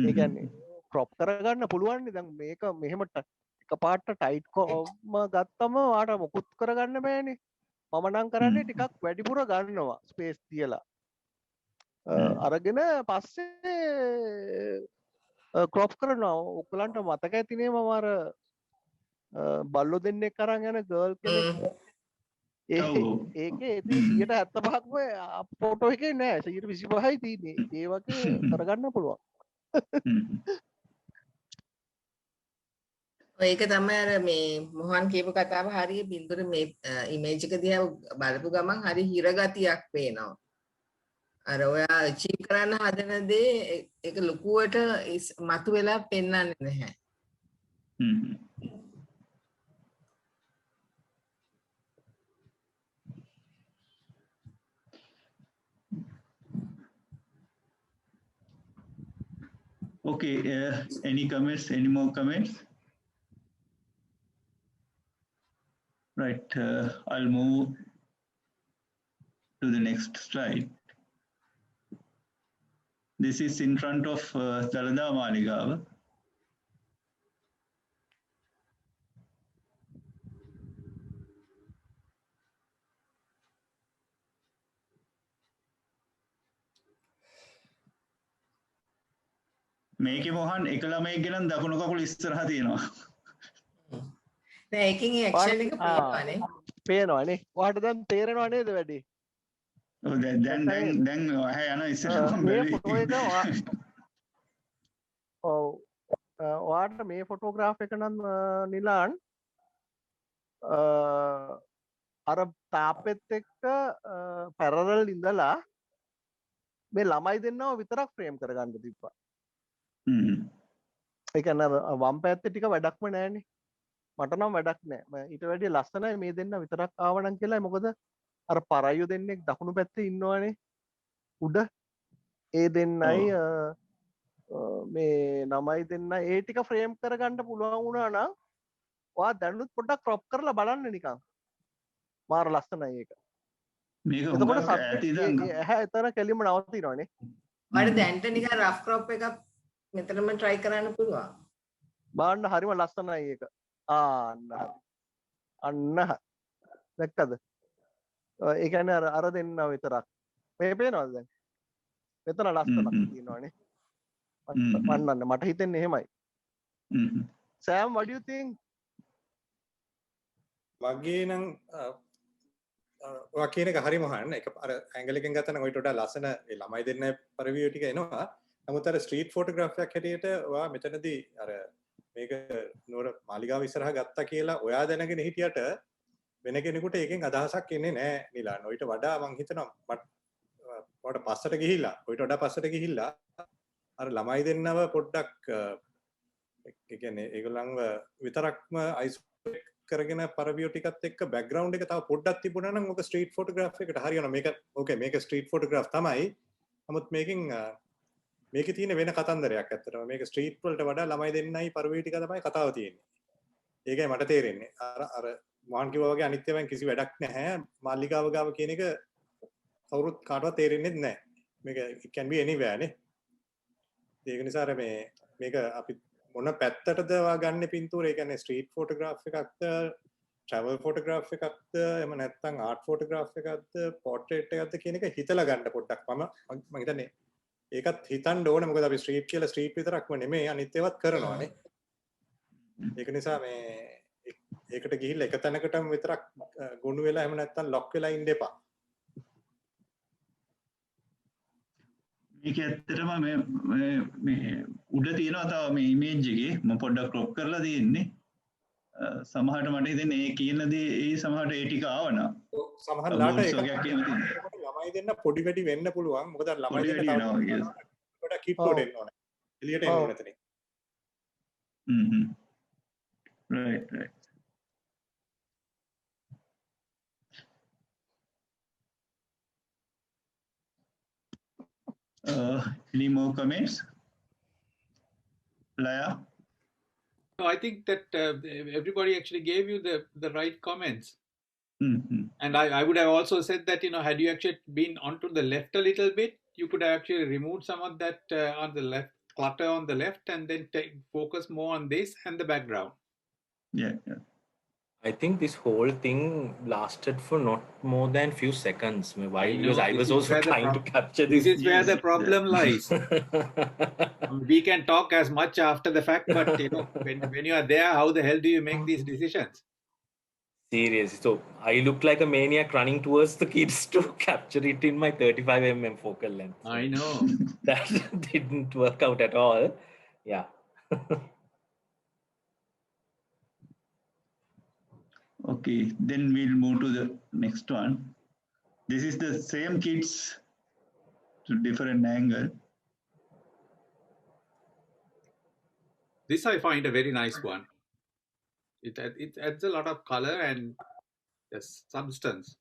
ඒ කියන්නේ ක්‍රොප් කරගන්න පුළුවන් නේ. දැන් මේක මෙහෙම එකපාරට ටයිට් කොම ගත්තම වාට මොකුත් කරගන්න බෑනේ. මම නම් කරන්නේ ටිකක් වැඩිපුර ගන්නවා ස්පේස් තියලා. අරගෙන පස්සේ ක්‍රොප් කරනවා. ඔයගලන්ට මතක ඇතිනේ මම අර බල්ලෝ දෙන්නෙක් අරන් යන ගර්ල් කෙනෙක්. ඒකේ ඉතින් 75%ක්ම ෆොටෝ එකේ නෑ. 125යි තියෙන්නේ. ඒ වගේ කරගන්න පුළුවන්. ඒක තමයි අර මේ මොහන් කියපු කතාව හරිය බින්දුර මේ ඉමේජ් එක දිහා බලපු ගමන් හරි හිරගතියක් පේනවා. අර ඔයා අචීව් කරන්න හදන දේ ඒක ලකුවට මතුවෙලා පෙන්වන්නේ නැහැ. Okay, any comments? Any more comments? Right, I'll move to the next slide. This is in front of Dalada Maligawa. මේකේ මොහන් එක ළමයෙක්ගේ නම් දකුණු කකුල ඉස්සරහා තියෙනවා. නෑ ඒකෙන් ඇක්ෂන් එක පේනවනේ. පේනවනේ. ඔයාලට දැන් තේරෙනව නේද වැඩි? ඔව් දැන් ඔයා යන ඉස්සරහා මේ ෆොටෝ එක ඔව් ඔයාලට මේ ෆොටෝග්‍රාෆ් එක නම් නිලාන් අර තාපෙත් එක්ක පැරලල් ඉඳලා මේ ළමයි දෙන්නව විතරක් ෆ්‍රේම් කරගන්න තිබ්බා. ඒ කියන්නේ වම් පැත්තේ ටික වැඩක්ම නැහැනේ. මට නම් වැඩක් නැහැ. ඊට වැඩිය ලස්සනයි මේ දෙන්න විතරක් ආවනම් කියලා. මොකද අර පරායු දෙන්නෙක් දකුණු පැත්තේ ඉන්නවනේ උඩ. ඒ දෙන්නයි මේ ළමයි දෙන්න ඒ ටික ෆ්‍රේම් කරගන්න පුළුවන් වුණා නම් ඔයා දැනුත් පොඩ්ඩක් ක්‍රොප් කරලා බලන්න නිකන්. මාර ලස්සනයි ඒක. මේක හුඟක් ඈත ඉඳන් එතන කෙලින්ම නවතිනවනේ. ඔයාලට දැන්ට නිකන් රෆ් ක්‍රොප් එකක් මෙතනම try කරන්න පුළුවන්. බලන්න හරිම ලස්සනයි ඒක. අන්න දැක්කද? ඒ කියන්නේ අර දෙන්න විතරක්. මේ පේනවද දැන්? මෙතන ලස්සනක් තියෙනවනේ. මන්නන්න මට හිතෙන්නේ එහෙමයි. Sam, what do you think? මගේ නම් ඔයා කියන එක හරිම අහන්න. ඒක අර ඇන්ගල් එකෙන් ගත්තා නම් ඔයිට වඩා ලස්සන ඒ ළමයි දෙන්න පරිවියු ටික එනවා. නමුත් අර ස්ට්‍රීට් ෆොටෝග්‍රාෆ් එකක් හැටියට ඔයා මෙතනදී අර මේක නෝර මාලිගාව ඉස්සරහා ගත්තා කියලා ඔයා දැනගෙන හිටියට වෙන කෙනෙකුට ඒකෙන් අදහසක් එන්නේ නැහැ නිලාන්. ඔයිට වඩා මං හිතනවා ඔයාට පස්සට ගිහිල්ලා ඔයිට වඩා පස්සට ගිහිල්ලා අර ළමයි දෙන්නව පොඩ්ඩක් ඒ කියන්නේ ඒගොල්ලන්ව විතරක්ම isolate කරගෙන පරවියෝ ටිකත් එක්ක background එක තව පොඩ්ඩක් තිබුණා නම් ඔක street photograph එකට හරියනවා. මේක okay මේක street photograph තමයි. නමුත් මේකෙන් මේකේ තියෙන වෙන කතන්දරයක් ඇත්තටම. මේක street වලට වඩා ළමයි දෙන්නයි පරවියෝ ටික තමයි කතාව තියෙන්නේ. ඒකයි මට තේරෙන්නේ. අර මම කිව්වා වගේ අනිත් ඒවායින් කිසි වැඩක් නැහැ. මාලිගාව ගාව කියන එක කවුරුත් කාටවත් තේරෙන්නේ නැහැ. මේක it can be anywhere නේ. ඒක නිසා අර මේක අපි මොන පැත්තටද ගන්න පින්තූරය? ඒ කියන්නේ ස්ට්‍රීට් ෆොටෝග්‍රාෆ් එකක්ද, travel photograph එකක්ද, එහෙම නැත්නම් art photograph එකක්ද, portrait එකක්ද කියන එක හිතලා ගන්න පොඩ්ඩක්. මම හිතන්නේ ඒකත් හිතන්න ඕනේ. මොකද අපි ස්ට්‍රීට් කියලා ස්ට්‍රීට් විතරක්ම නෙමෙයි අනිත් ඒවාත් කරනවානේ. ඒක නිසා ඒකට ගිහිල්ලා එක තැනකටම විතරක් ගොනු වෙලා එහෙම නැත්නම් ලොක් වෙලා ඉන්න එපා. මේක ඇත්තටම මේ උඩ තියෙනවා තව මේ ඉමේජ් එකේ මම පොඩ්ඩක් ක්‍රොප් කරලා තියෙන්නේ. සමහරට මට හිතෙන්නේ ඒ කියන දේ ඒ සමහරට ඒ ටික ආවනා. සමහර ලාට ඒක ළමයි දෙන්න පොඩි වැඩි වෙන්න පුළුවන්. මොකද ළමයි දෙන්න පොඩ්ඩක් කිට්ටෝට එන්න ඕනේ. එළියට එන්න ඕනේ එතනින්. Right. Any more comments? Laya? No, I think that everybody actually gave you the right comments. And I would have also said that, had you actually been onto the left a little bit, you could have actually removed some of that on the left, clutter on the left, and then focus more on this and the background. Yeah. I think this whole thing lasted for not more than few seconds. Because I was also trying to capture this. This is where the problem lies. We can talk as much after the fact, but when you are there, how the hell do you make these decisions? Seriously. So I look like a maniac running towards the kids to capture it in my 35mm focal length. I know. That didn't work out at all. Yeah. Okay, then we'll move to the next one. This is the same kids to different angle. This I find a very nice one. It adds a lot of color and substance.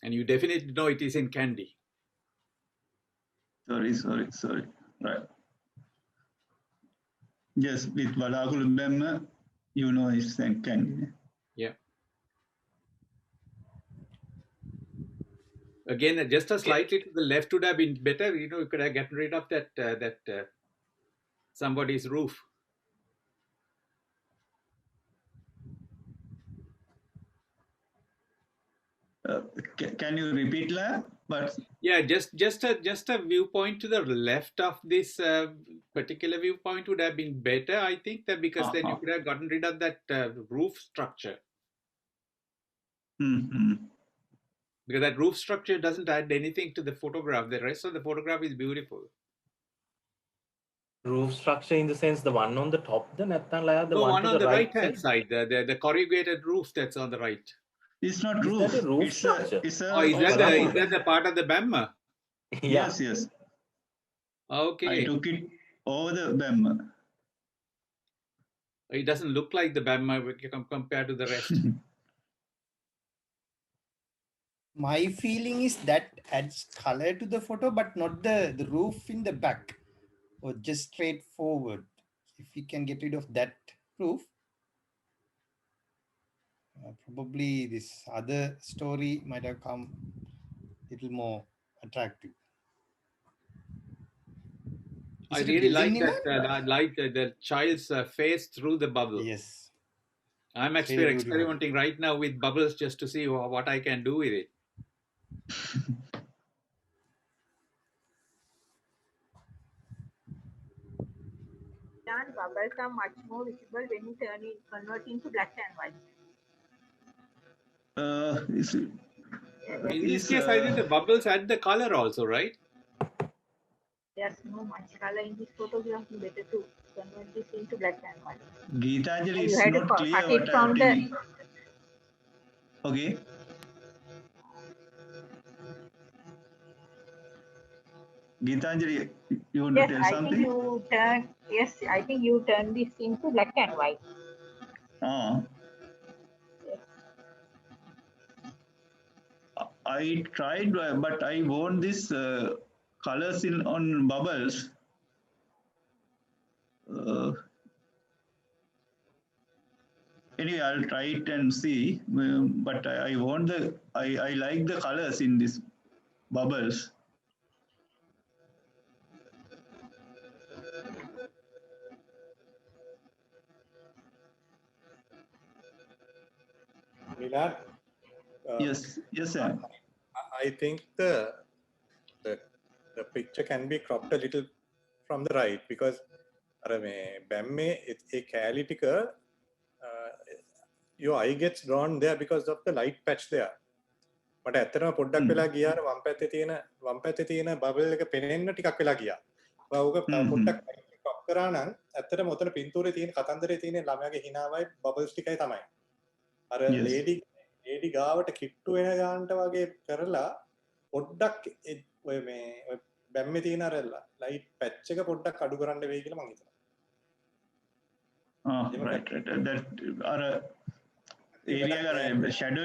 And you definitely know it is in Kandy. Sorry. Right. Yes, with Valakulu Bemma, it's in Kandy. Yeah. Again, just a slightly to the left would have been better. You could have gotten rid of that somebody's roof. Can you repeat that? But yeah, just a viewpoint to the left of this particular viewpoint would have been better, I think, that because then you could have gotten rid of that roof structure. Because that roof structure doesn't add anything to the photograph. The rest of the photograph is beautiful. Roof structure in the sense the one on the top, the one on the right hand side, the corrugated roof that's on the right. It's not roof. Is that a roof structure? Is that the part of the Bemma? Yeah. Yes. Okay. I took it over the Bemma. It doesn't look like the Bemma compared to the rest. My feeling is that adds color to the photo, but not the roof in the back, or just straightforward. If we can get rid of that roof, probably this other story might have come a little more attractive. I really like that, the child's face through the bubble. Yes. I'm experimenting right now with bubbles just to see what I can do with it. Bubbles are much more visible when you convert into black and white. In this case, I think the bubbles add the color also, right? There's no much color in this photograph. Better to convert this into black and white. Geetanjali, you it's had not to clear cut what it from I'm doing. Okay. Geetanjali, you want to Yes, tell I something? think you turn. Yes, I think you turn this into black and white. I tried, but I want this colors in on bubbles. Anyway, I'll try it and see. But I want I like the colors in this bubbles. Milan, Yes, sir. I think the picture can be cropped a little from the right because your eye gets drawn there because of the light patch there. මට ඇත්තටම පොඩ්ඩක් වෙලා ගියාර වම් පැත්තේ තියෙන bubble එක පෙනෙන්න ටිකක් වෙලා ගියා. ඔක පොඩ්ඩක් ක්‍රොප් කරා නම් ඇත්තටම ඔතන පින්තූරේ තියෙන කතන්දරේ තියෙන ළමයාගේ හිනාවයි බබල්ස් ටිකයි තමයි. අර ලේඩි ගාවට කිට්ටු වෙන ගානට වගේ කරලා පොඩ්ඩක් ඔය මේ බැම්මේ තියෙන අර ලයිට් පැච් එක පොඩ්ඩක් අඩු කරන්න වෙයි කියලා මම හිතනවා. Right. That අර ඒරියා එක ෂැඩෝ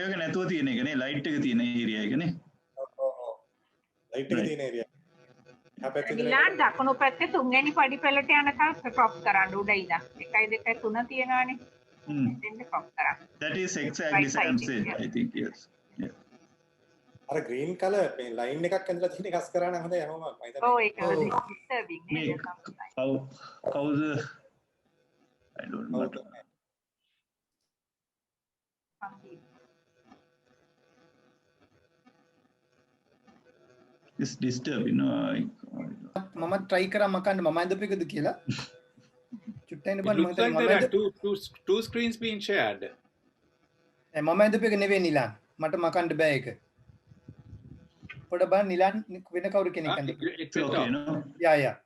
එක නැතුව තියෙන එක නේ ලයිට් එක තියෙන ඒරියා එක නේ. ලයිට් එක තියෙන ඒරියා. මිලාන් දකුණු පැත්තේ තුන්වෙනි පඩි පෙළට යනකම් ක්‍රොප් කරන්න උඩ ඉඳන් 1 2 3 තියෙනවානේ. එතෙන්ද ක්‍රොප් කරන්න. That is exactly same thing, I think. Yes. Yeah. අර green color මේ line එකක් ඇඳලා තියෙන එකස් කරා නම් හොඳයි හැමෝම මම හිතන්නේ. ඔව් ඒක disturbing නේ. How's I don't know. It's disturbing. මම try කරා මකන්න මම ඇඳපු එකද කියලා. චුට්ටයින් It looks like there are two screens being shared. මම ඇඳපු එක නෙවෙයි නිලාන්. මට මකන්න බෑ ඒක. පොඩ බලන්න නිලාන් වෙන කවුරු කෙනෙක් අඳපු. It's okay, no? Yeah.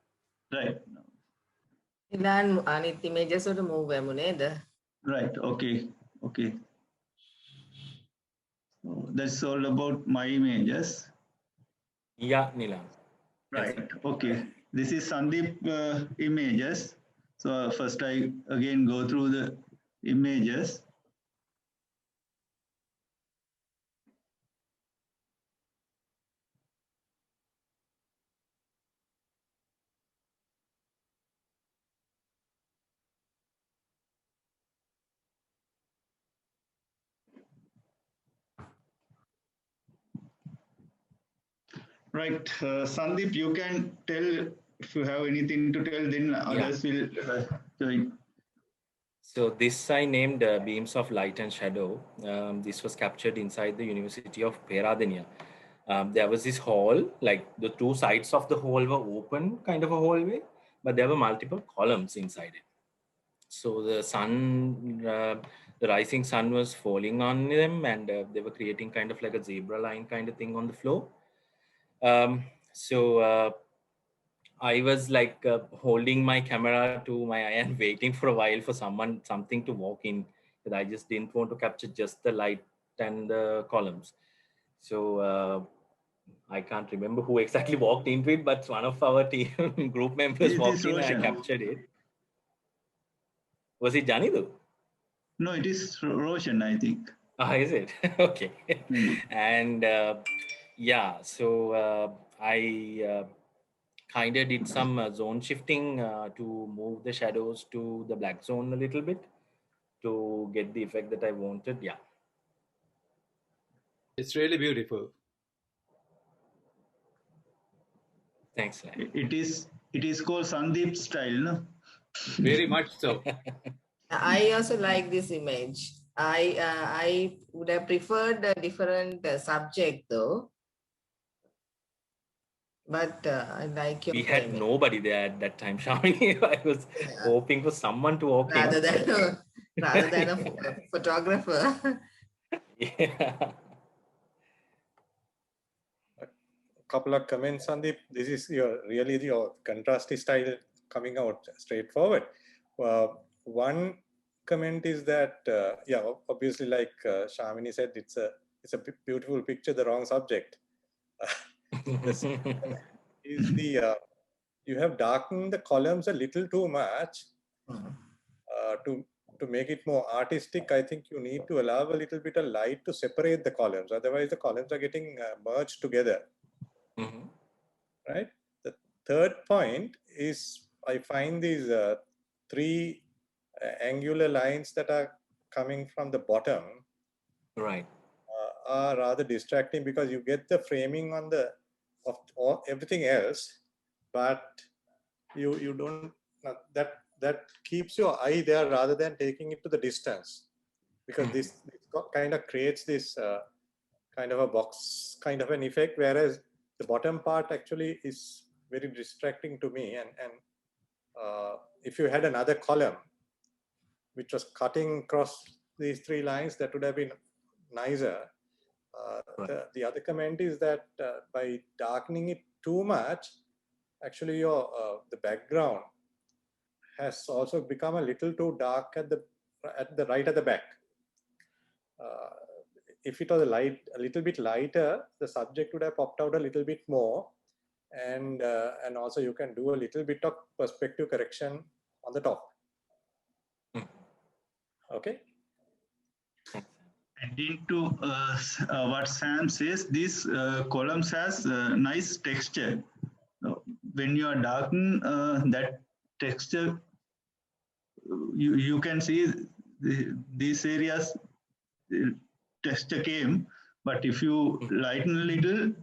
Right. Nilan අනිත් images වලට move වෙමු නේද? Right. Okay. So that's all about my images. Yeah, Nilan. Right. Okay. This is Sandeep images. So first I again go through the images. Right, Sandeep, you can tell if you have anything to tell, then others will join. So this I named Beams of Light and Shadow. This was captured inside the University of Peradeniya. There was this hall, like the two sides of the hall were open, kind of a hallway, but there were multiple columns inside it. So the sun, the rising sun was falling on them, and they were creating kind of like a zebra line kind of thing on the floor. I was like holding my camera to my eye and waiting for a while for something to walk in, because I just didn't want to capture just the light and the columns. So I can't remember who exactly walked into it, but one of our team group members walked in and I captured it. Was it Janidu? No, it is Roshan, I think. Is it? Okay. And so I kind of did some zone shifting to move the shadows to the black zone a little bit to get the effect that I wanted. Yeah. It's really beautiful. Thanks. It is called Sandeep style, no? Very much so. I also like this image. I would have preferred a different subject though. But I like your We had nobody there at that time, Shamini. I was hoping for someone to walk in. Rather than a photographer. Yeah. Couple of comments on this is your contrasty style coming out straightforward. One comment is that obviously, like Shamini said, it's a beautiful picture, the wrong subject. is the you have darkened the columns a little too much to make it more artistic. I think you need to allow a little bit of light to separate the columns. Otherwise, the columns are getting merged together. Right. The third point is I find these three angular lines that are coming from the bottom. Right. Are rather distracting because you get the framing on the of everything else, but you don't that keeps your eye there rather than taking it to the distance, because this kind of creates this kind of a box kind of an effect, whereas the bottom part actually is very distracting to me. And if you had another column which was cutting across these three lines, that would have been nicer. The other comment is that by darkening it too much, actually your the background has also become a little too dark at the right at the back. If it was a little bit lighter, the subject would have popped out a little bit more, and also you can do a little bit of perspective correction on the top. Okay. Adding to what Sam says, this columns has nice texture. When you are darken that texture, you can see these areas texture came, but if you lighten a little,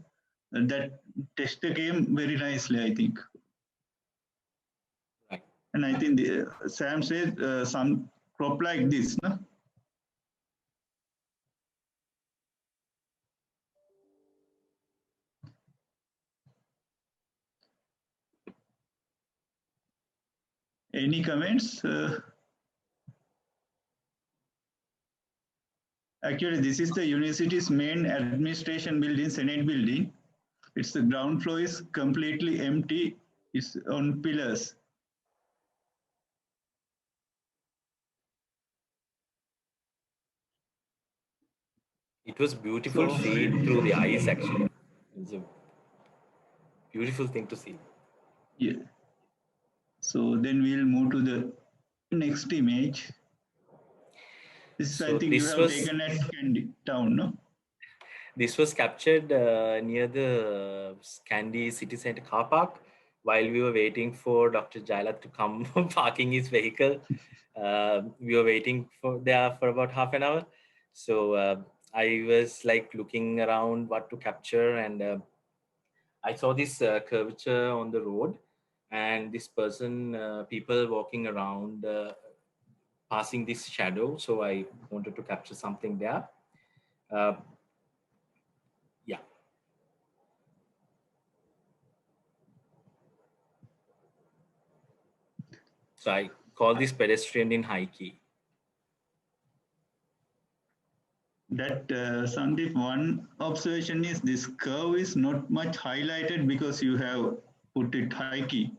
that texture came very nicely, I think. Right. And I think Sam said some crop like this, no? Any comments? Actually, this is the university's main administration building, Senate building. It's the ground floor is completely empty. It's on pillars. It was beautiful feed through the eyes, actually. It's a beautiful thing to see. Yeah. So then we'll move to the next image. This I think you have taken at Kandy town, no? This was captured near the Kandy City Center car park while we were waiting for Dr. Jailat to come parking his vehicle. We were waiting there for about half an hour. So I was like looking around what to capture, and I saw this curvature on the road, and this person, people walking around, passing this shadow. So I wanted to capture something there. Yeah. So I call this pedestrian in high key. That Sandeep, one observation is this curve is not much highlighted because you have put it high key.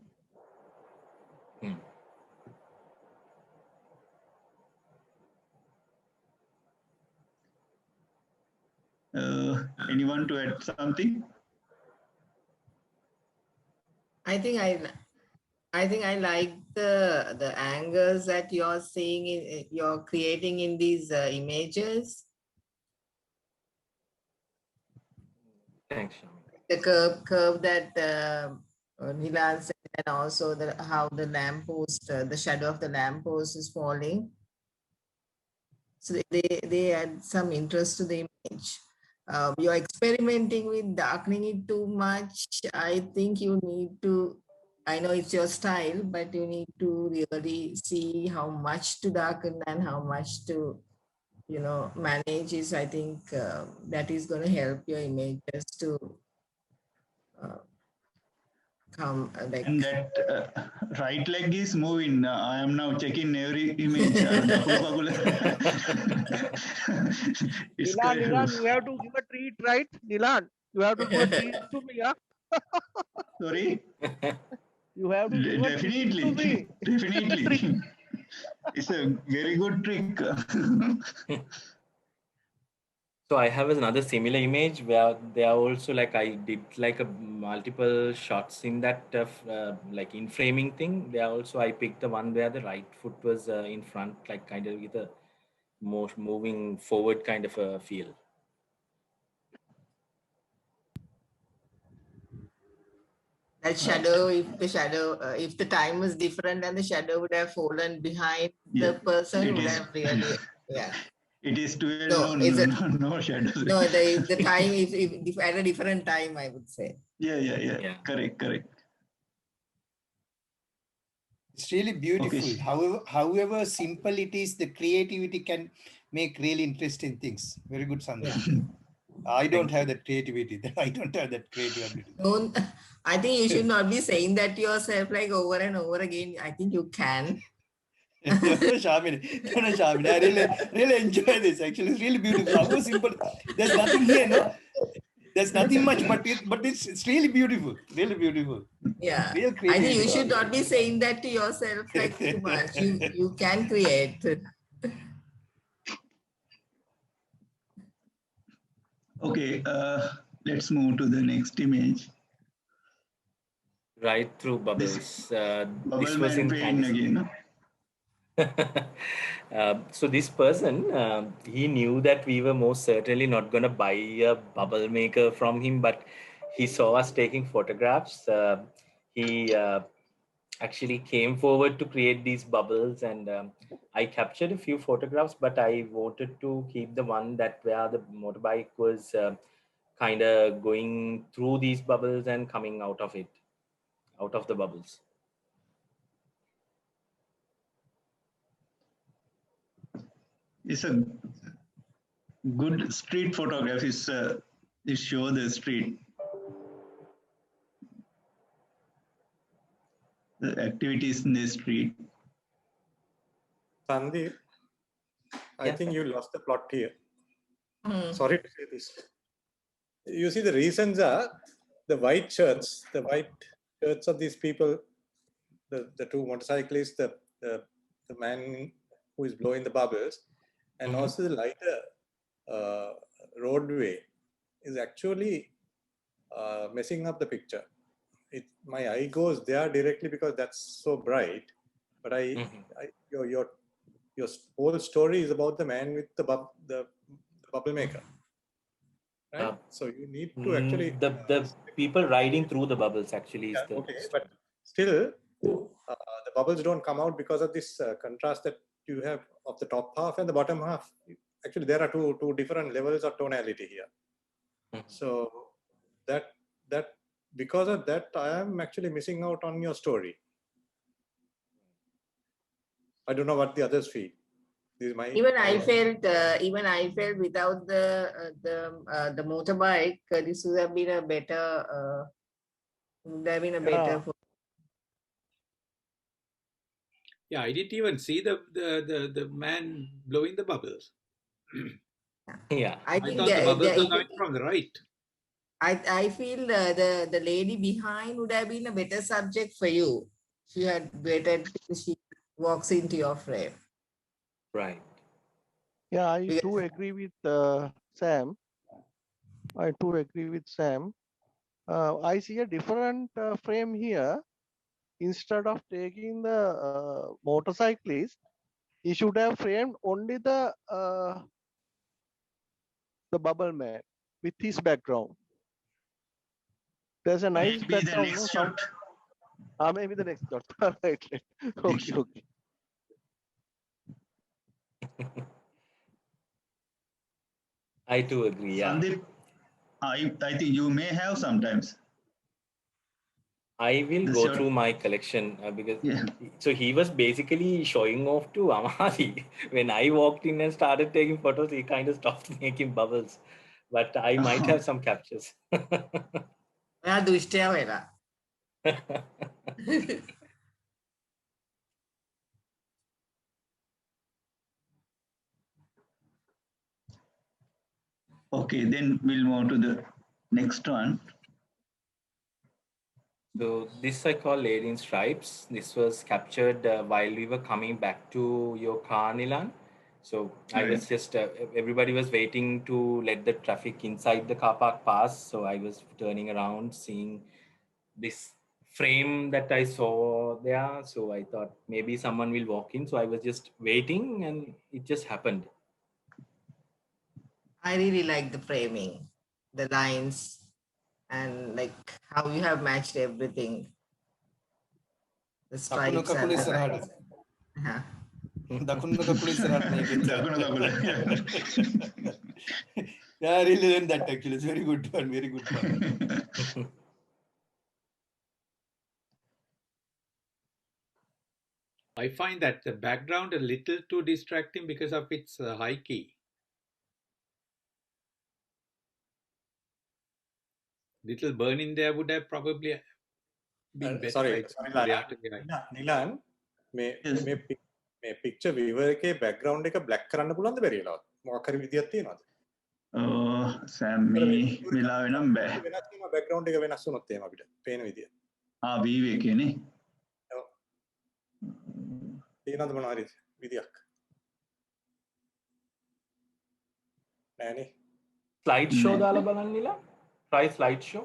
Anyone to add something? I think I like the angles that you're seeing, you're creating in these images. Thanks, the curve that Nilan said, and also how the lamppost, the shadow of the lamppost is falling. So they add some interest to the image. You're experimenting with darkening it too much. I think you need to, I know it's your style, but you need to really see how much to darken and how much to, manage is, I think that is going to help your images to come. And that right leg is moving. I am now checking every image. Nilan, you have to give a treat, right? Nilan, you have to give a treat to me, huh? Sorry? You have to give a treat to me. Definitely. It's a very good trick. So I have another similar image where they are also like I did like a multiple shots in that like in framing thing. There also I picked the one where the right foot was in front, like kind of with a more moving forward kind of a feel. That shadow, if the time was different and the shadow would have fallen behind the person, would have really, yeah. It is 12, no shadows. No, the time, if at a different time, I would say. Yeah. Correct. It's really beautiful. Okay. However simple it is, the creativity can make really interesting things. Very good, Sandra. I don't have that creativity. I don't have that creativity. I think you should not be saying that to yourself like over and over again. I think you can. No, Shamini. I really enjoy this. Actually, it's really beautiful. How simple. There's nothing here, no? There's nothing much, but it's really beautiful. Really beautiful. Yeah. Real I think you should not be saying that to yourself like too much. You can create. Okay, let's move to the next image. Right through bubbles. Bubble man pain again. So this person, he knew that we were most certainly not going to buy a bubble maker from him, but he saw us taking photographs. He actually came forward to create these bubbles, and I captured a few photographs, but I wanted to keep the one that where the motorbike was kind of going through these bubbles and coming out of it, out of the bubbles. It's a good street photograph. It shows the street. The activities in the street. Sandeep, I think you lost the plot here. Sorry to say this. You see, the reasons are the white shirts of these people, the two motorcyclists, the man who is blowing the bubbles, and also the lighter roadway is actually messing up the picture. My eye goes there directly because that's so bright, but your whole story is about the man with the bubble maker, right? So you need to actually the people riding through the bubbles actually is the okay, but still the bubbles don't come out because of this contrast that you have of the top half and the bottom half. Actually, there are two different levels of tonality here. So that because of that, I am actually missing out on your story. I don't know what the others feel. This is my even I felt without the motorbike, this would have been a better. Yeah, I didn't even see the man blowing the bubbles. Yeah, I thought the bubbles were coming from the right. I feel the lady behind would have been a better subject for you. She had waited till she walks into your frame. Right. Yeah, I do agree with Sam. I see a different frame here. Instead of taking the motorcyclist, he should have framed only the bubble man with his background. There's a nice background. Next shot. Maybe the next shot. Right. Okay. I do agree. Yeah. Sandeep, I think you may have sometimes. I will go through my collection because so he was basically showing off to Amari. When I walked in and started taking photos, he kind of stopped making bubbles. But I might have some captures. Okay, then we'll move to the next one. So this I call Lady in Stripes. This was captured while we were coming back to your car, Nilan. So I was just, everybody was waiting to let the traffic inside the car park pass. So I was turning around, seeing this frame that I saw there. So I thought maybe someone will walk in. So I was just waiting and it just happened. I really like the framing, the lines, and like how you have matched everything. The stripes and the lines. Yeah. Yeah, I really learned that actually. It's very good one, very good one. I find that the background a little too distracting because of its high key. Little burn in there would have probably been better. Sorry, Nilan, මේ picture viewer එකේ background එක black කරන්න පුළුවන්ද බැරි වෙලාවද? මොකක් හරි විදියක් තියෙනවද? සෑම් මේ වෙලාවෙ නම් බෑ. වෙනස් වෙනවා background එක වෙනස් වුණොත් එහෙම අපිට පේන විදිය. view එකේනේ. ඔව්. තියෙනවද මොනවා හරි විදියක්? නෑනේ. Slide show දාලා බලන්න නිලා. Try slide show.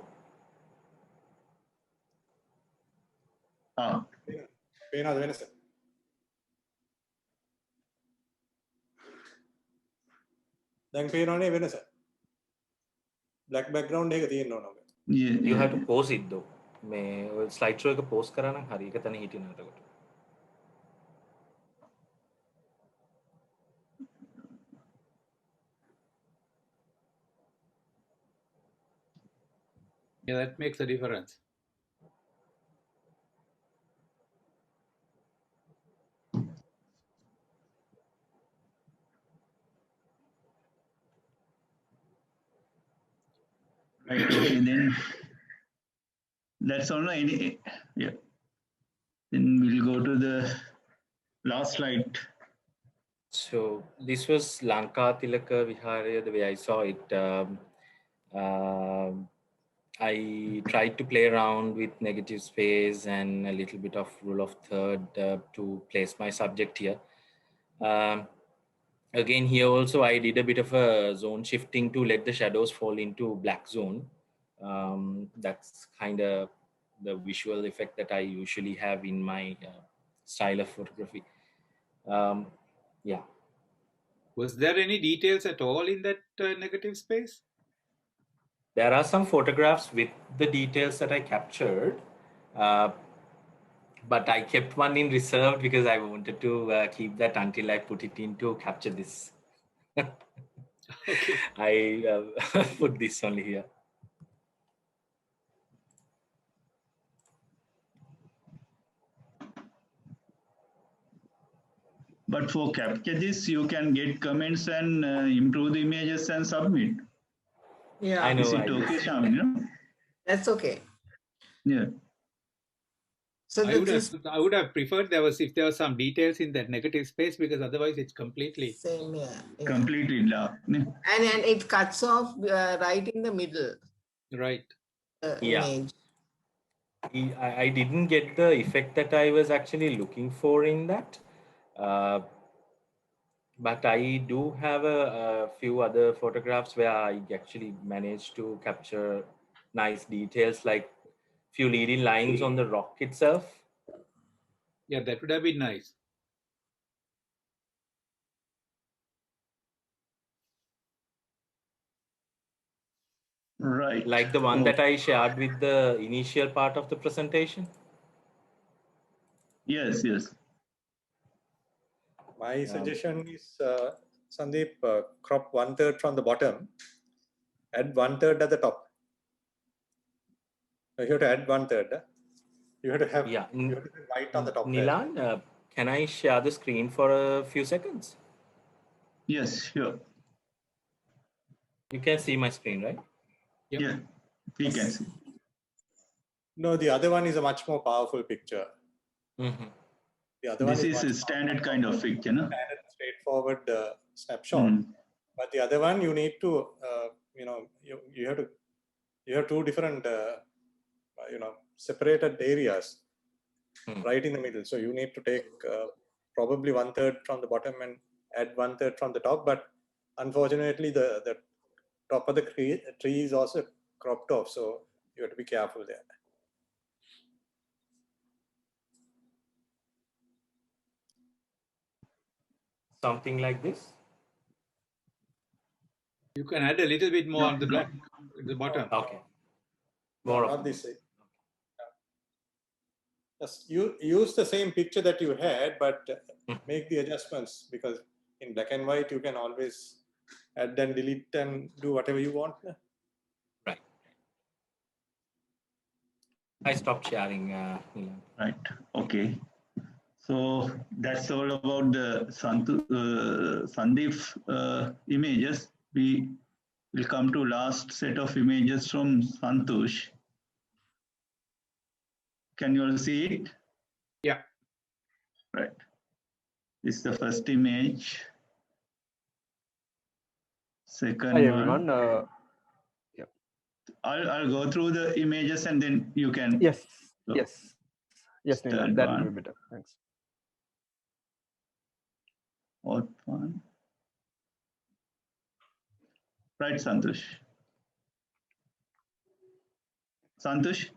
පේනවද වෙනස? දැන් පේනවනේ වෙනස. black background එක තියෙන්න ඕන ඔබ. You have to pause it though. මේ slide show එක pause කරා නම් හරි. ඒක තැන හිටිනවා එතකොට. Yeah, that makes a difference. Right, okay, then that's all. Yeah. Then we'll go to the last slide. So this was Lanka Tilaka Viharaya, the way I saw it. I tried to play around with negative space and a little bit of rule of third to place my subject here. Again, here also I did a bit of a zone shifting to let the shadows fall into black zone. That's kind of the visual effect that I usually have in my style of photography. Yeah. Was there any details at all in that negative space? There are some photographs with the details that I captured, but I kept one in reserve because I wanted to keep that until I put it in to capture this. Okay. I put this only here. But for capture this, you can get comments and improve the images and submit. Yeah, I know. Is it okay, Shamini? No? That's okay. Yeah. So I would have preferred if there was some details in that negative space, because otherwise it's completely same. Yeah. Completely dark. And it cuts off right in the middle. Right. Image. I didn't get the effect that I was actually looking for in that. But I do have a few other photographs where I actually managed to capture nice details, like few leading lines on the rock itself. Yeah, that would have been nice. Right. Like the one that I shared with the initial part of the presentation. Yes, yes. My suggestion is, Sandeep, crop 1/3 from the bottom, add 1/3 at the top. You have to add 1/3. You have to have, you have to have white on the top. Nilan, can I share the screen for a few seconds? Yes, sure. You can see my screen, right? Yep. Yeah, we can see. No, the other one is a much more powerful picture. Mm-hmm. The other this one is a standard kind of picture, no? Standard, straightforward snapshot. But the other one, you need to, you have two different, separated areas right in the middle. So you need to take probably 1/3 from the bottom and add 1/3 from the top, but unfortunately the top of the tree is also cropped off, so you have to be careful there. Something like this. You can add a little bit more on the black at the bottom. Okay. More not this side. Just use the same picture that you had, but make the adjustments, because in black and white you can always add and delete and do whatever you want. Right. I stopped sharing. Right. Okay. So that's all about the Sandeep images. We will come to last set of images from Santosh. Can you all see it? Yeah. Right. This is the first image. Second Hi one. everyone. Yeah. I'll go through the images and then you can. Yes. So, Yes. Yes, Nilan, that will be better. Thanks. Fourth one. Right, Santosh. Santosh?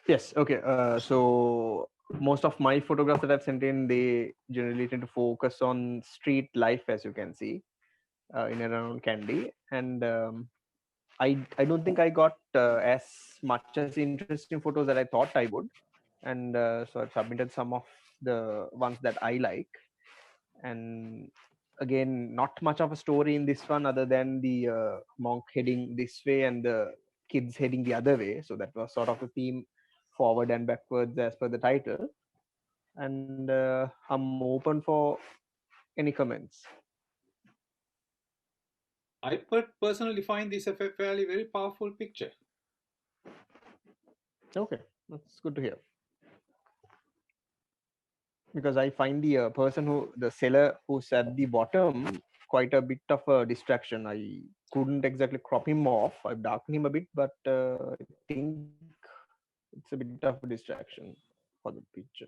Yes. Okay. So most of my photographs that I've sent in, they generally tend to focus on street life, as you can see, in and around Kandy. And I don't think I got as much as interesting photos that I thought I would. And so I've submitted some of the ones that I like. And again, not much of a story in this one other than the monk heading this way and the kids heading the other way. So that was sort of the theme, forward and backwards as per the title. And I'm open for any comments. I personally find this a fairly very powerful picture. Okay, that's good to hear. Because I find the the seller who's at the bottom, quite a bit of a distraction. I couldn't exactly crop him off. I've darkened him a bit, but I think it's a bit of a distraction for the picture.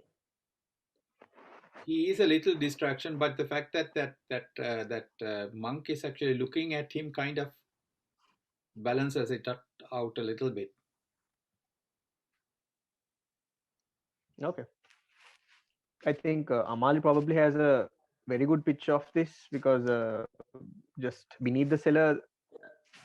He is a little distraction, but the fact that monk is actually looking at him kind of balances it out a little bit. Okay. I think Amali probably has a very good picture of this, because just beneath the cellar,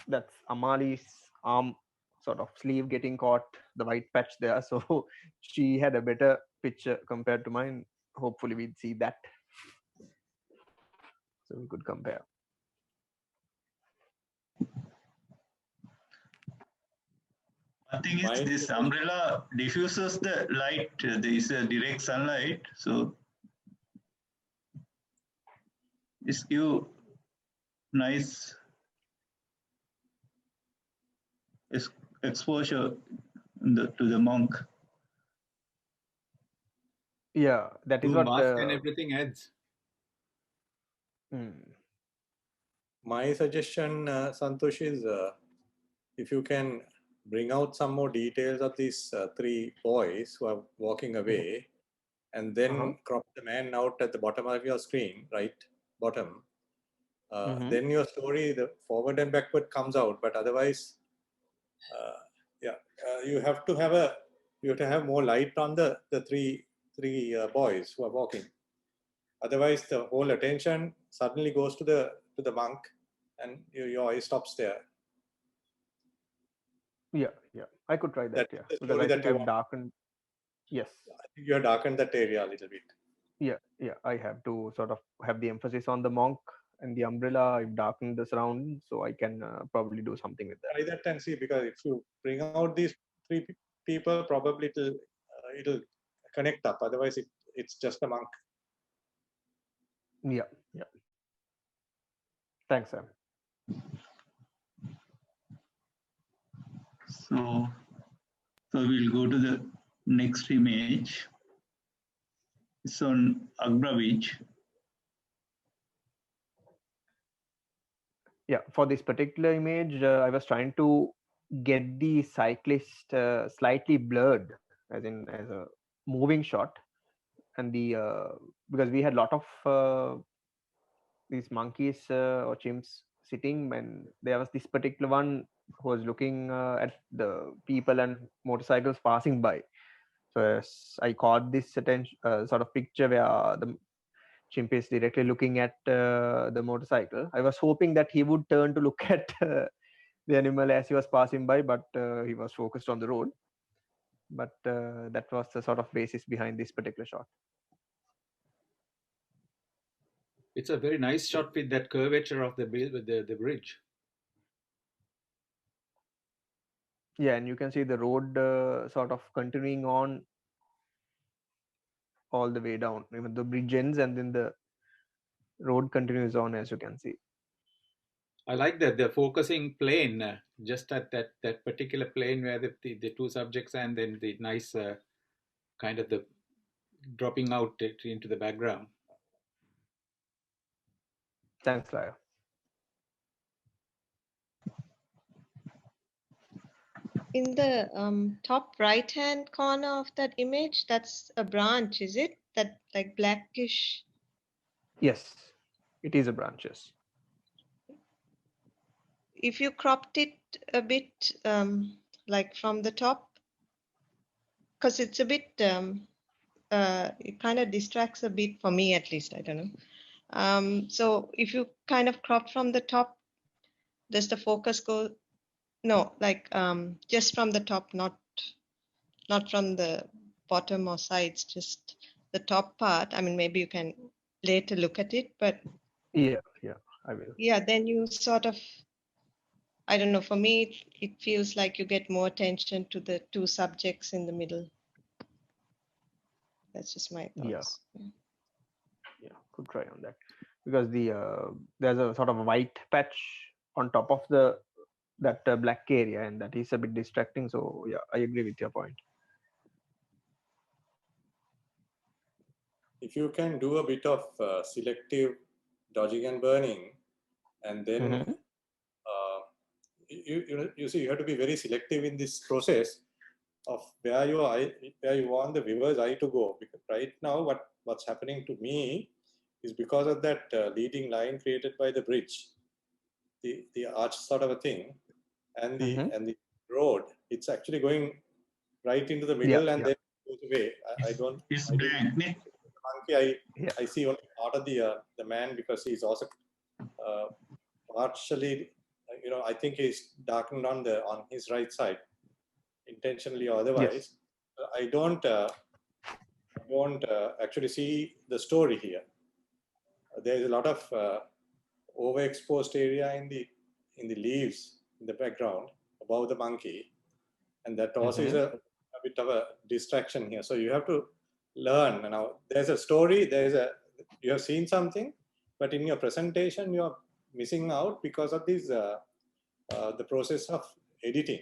that's Amali's arm, sort of sleeve getting caught, the white patch there. So she had a better picture compared to mine. Hopefully we'd see that. So we could compare. I think it's this umbrella diffuses the light. There is a direct sunlight, so it's give nice exposure to the monk. Yeah, that is what. Mask and everything adds. My suggestion, Santosh, is if you can bring out some more details of these three boys who are walking away, and then crop the man out at the bottom of your screen, right bottom. Then your story, the forward and backward, comes out. But otherwise, you have to have more light on the three boys who are walking. Otherwise, the whole attention suddenly goes to the monk, and your eye stops there. Yeah, I could try that. That's because I think I've darkened. Yes. I think you have darkened that area a little bit. Yeah, I have to sort of have the emphasis on the monk and the umbrella. I've darkened the surround, so I can probably do something with that. Try that and see, because if you bring out these three people, probably it'll connect up. Otherwise, it's just a monk. Yeah. Thanks, Sam. So we'll go to the next image. It's on Agra Beach. Yeah, for this particular image, I was trying to get the cyclist slightly blurred, as a moving shot, and because we had a lot of these monkeys or chimps sitting, and there was this particular one who was looking at the people and motorcycles passing by. So I caught this attention sort of picture where the chimp is directly looking at the motorcycle. I was hoping that he would turn to look at the animal as he was passing by, but he was focused on the road. But that was the sort of basis behind this particular shot. It's a very nice shot with that curvature of the bridge. Yeah, and you can see the road sort of continuing on all the way down. Even the bridge ends and then the road continues on, as you can see. I like that the focusing plane, just at that particular plane where the two subjects and then the nice kind of the dropping out into the background. Thanks, Laya. In the top right hand corner of that image, that's a branch, is it? That like blackish. Yes, it is a branches. If you cropped it a bit like from the top, because it's a bit it kind of distracts a bit for me, at least, I don't know. So if you kind of crop from the top, does the focus go? No, like just from the top, not from the bottom or sides, just the top part. I mean, maybe you can later look at it, but yeah, I will. Yeah, then you sort of, I don't know, for me, it feels like you get more attention to the two subjects in the middle. That's just my thoughts. Yeah, could try on that, because there's a sort of white patch on top of that black area, and that is a bit distracting. So yeah, I agree with your point. If you can do a bit of selective dodging and burning, and then you see, you have to be very selective in this process of where you want the viewer's eye to go. Because right now, what's happening to me is because of that leading line created by the bridge, the arch sort of a thing, and the road. It's actually going right into the middle, and then goes away. I don't. It's blank. Monkey, I see only part of the man, because he's also partially. I think he's darkened on his right side, intentionally or otherwise. I don't actually see the story here. There's a lot of overexposed area in the leaves in the background above the monkey, and that also is a bit of a distraction here. So you have to learn. Now there's a story. You have seen something, but in your presentation you are missing out because of this the process of editing.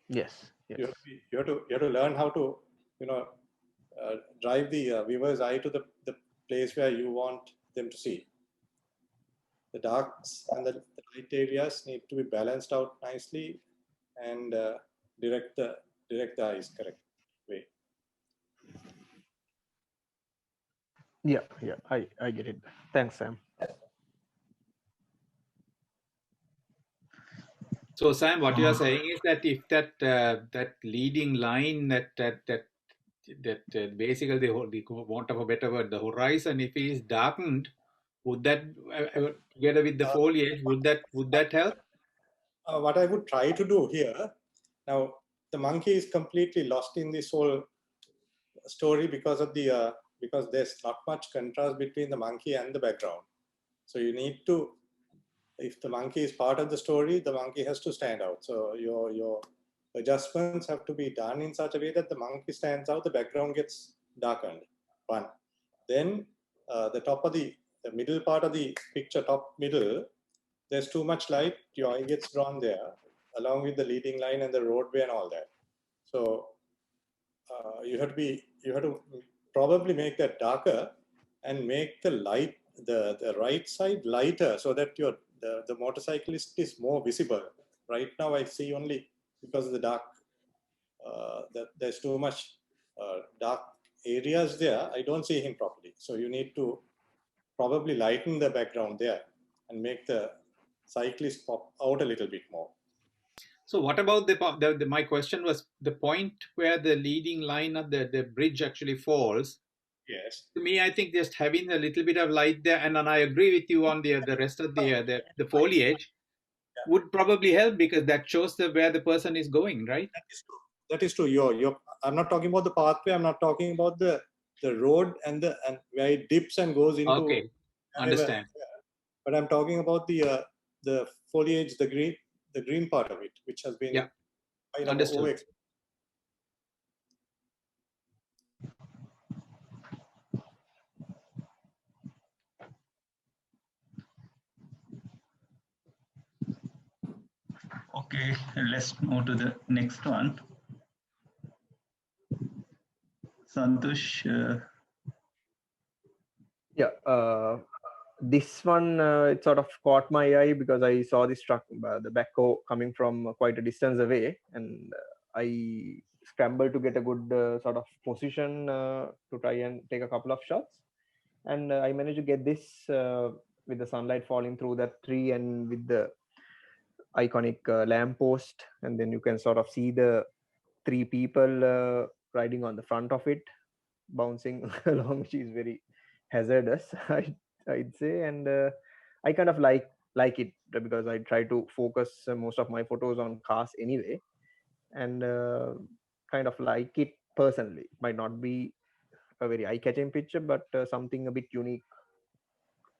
Yes. You have to learn how to drive the viewer's eye to the place where you want them to see. The darks and the light areas need to be balanced out nicely, and direct the eyes correct way. Yeah, I get it. Thanks, Sam. So Sam, what you are saying is that if that leading line, that basically the want of a better word, the horizon, if it is darkened, would that together with the foliage, would that help? What I would try to do here, now the monkey is completely lost in this whole story because of because there's not much contrast between the monkey and the background. So you need to, if the monkey is part of the story, the monkey has to stand out. So your adjustments have to be done in such a way that the monkey stands out, the background gets darkened. One. Then the middle part of the picture, top middle, there's too much light, your eye gets drawn there, along with the leading line and the roadway and all that. So you have to probably make that darker and make the light, the right side lighter, so that the motorcyclist is more visible. Right now I see only, because of the dark, that there's too much dark areas there, I don't see him properly. So you need to probably lighten the background there and make the cyclist pop out a little bit more. So what about my question was the point where the leading line of the bridge actually falls. Yes. To me, I think just having a little bit of light there, and I agree with you on the rest of the foliage would probably help, because that shows where the person is going, right? That is true. I'm not talking about the pathway. I'm not talking about the road and where it dips and goes into. Okay, understand. But I'm talking about the foliage, the green part of it, which has been Understood. Okay, let's move to the next one. Santosh. This one, it sort of caught my eye because I saw this truck, the backhoe, coming from quite a distance away, and I scrambled to get a good sort of position to try and take a couple of shots. And I managed to get this with the sunlight falling through that tree and with the iconic lamp post, and then you can sort of see the 3 people riding on the front of it, bouncing along, which is very hazardous, I'd say. And I kind of like it because I try to focus most of my photos on cars anyway, and kind of like it personally. Might not be a very eye-catching picture, but something a bit unique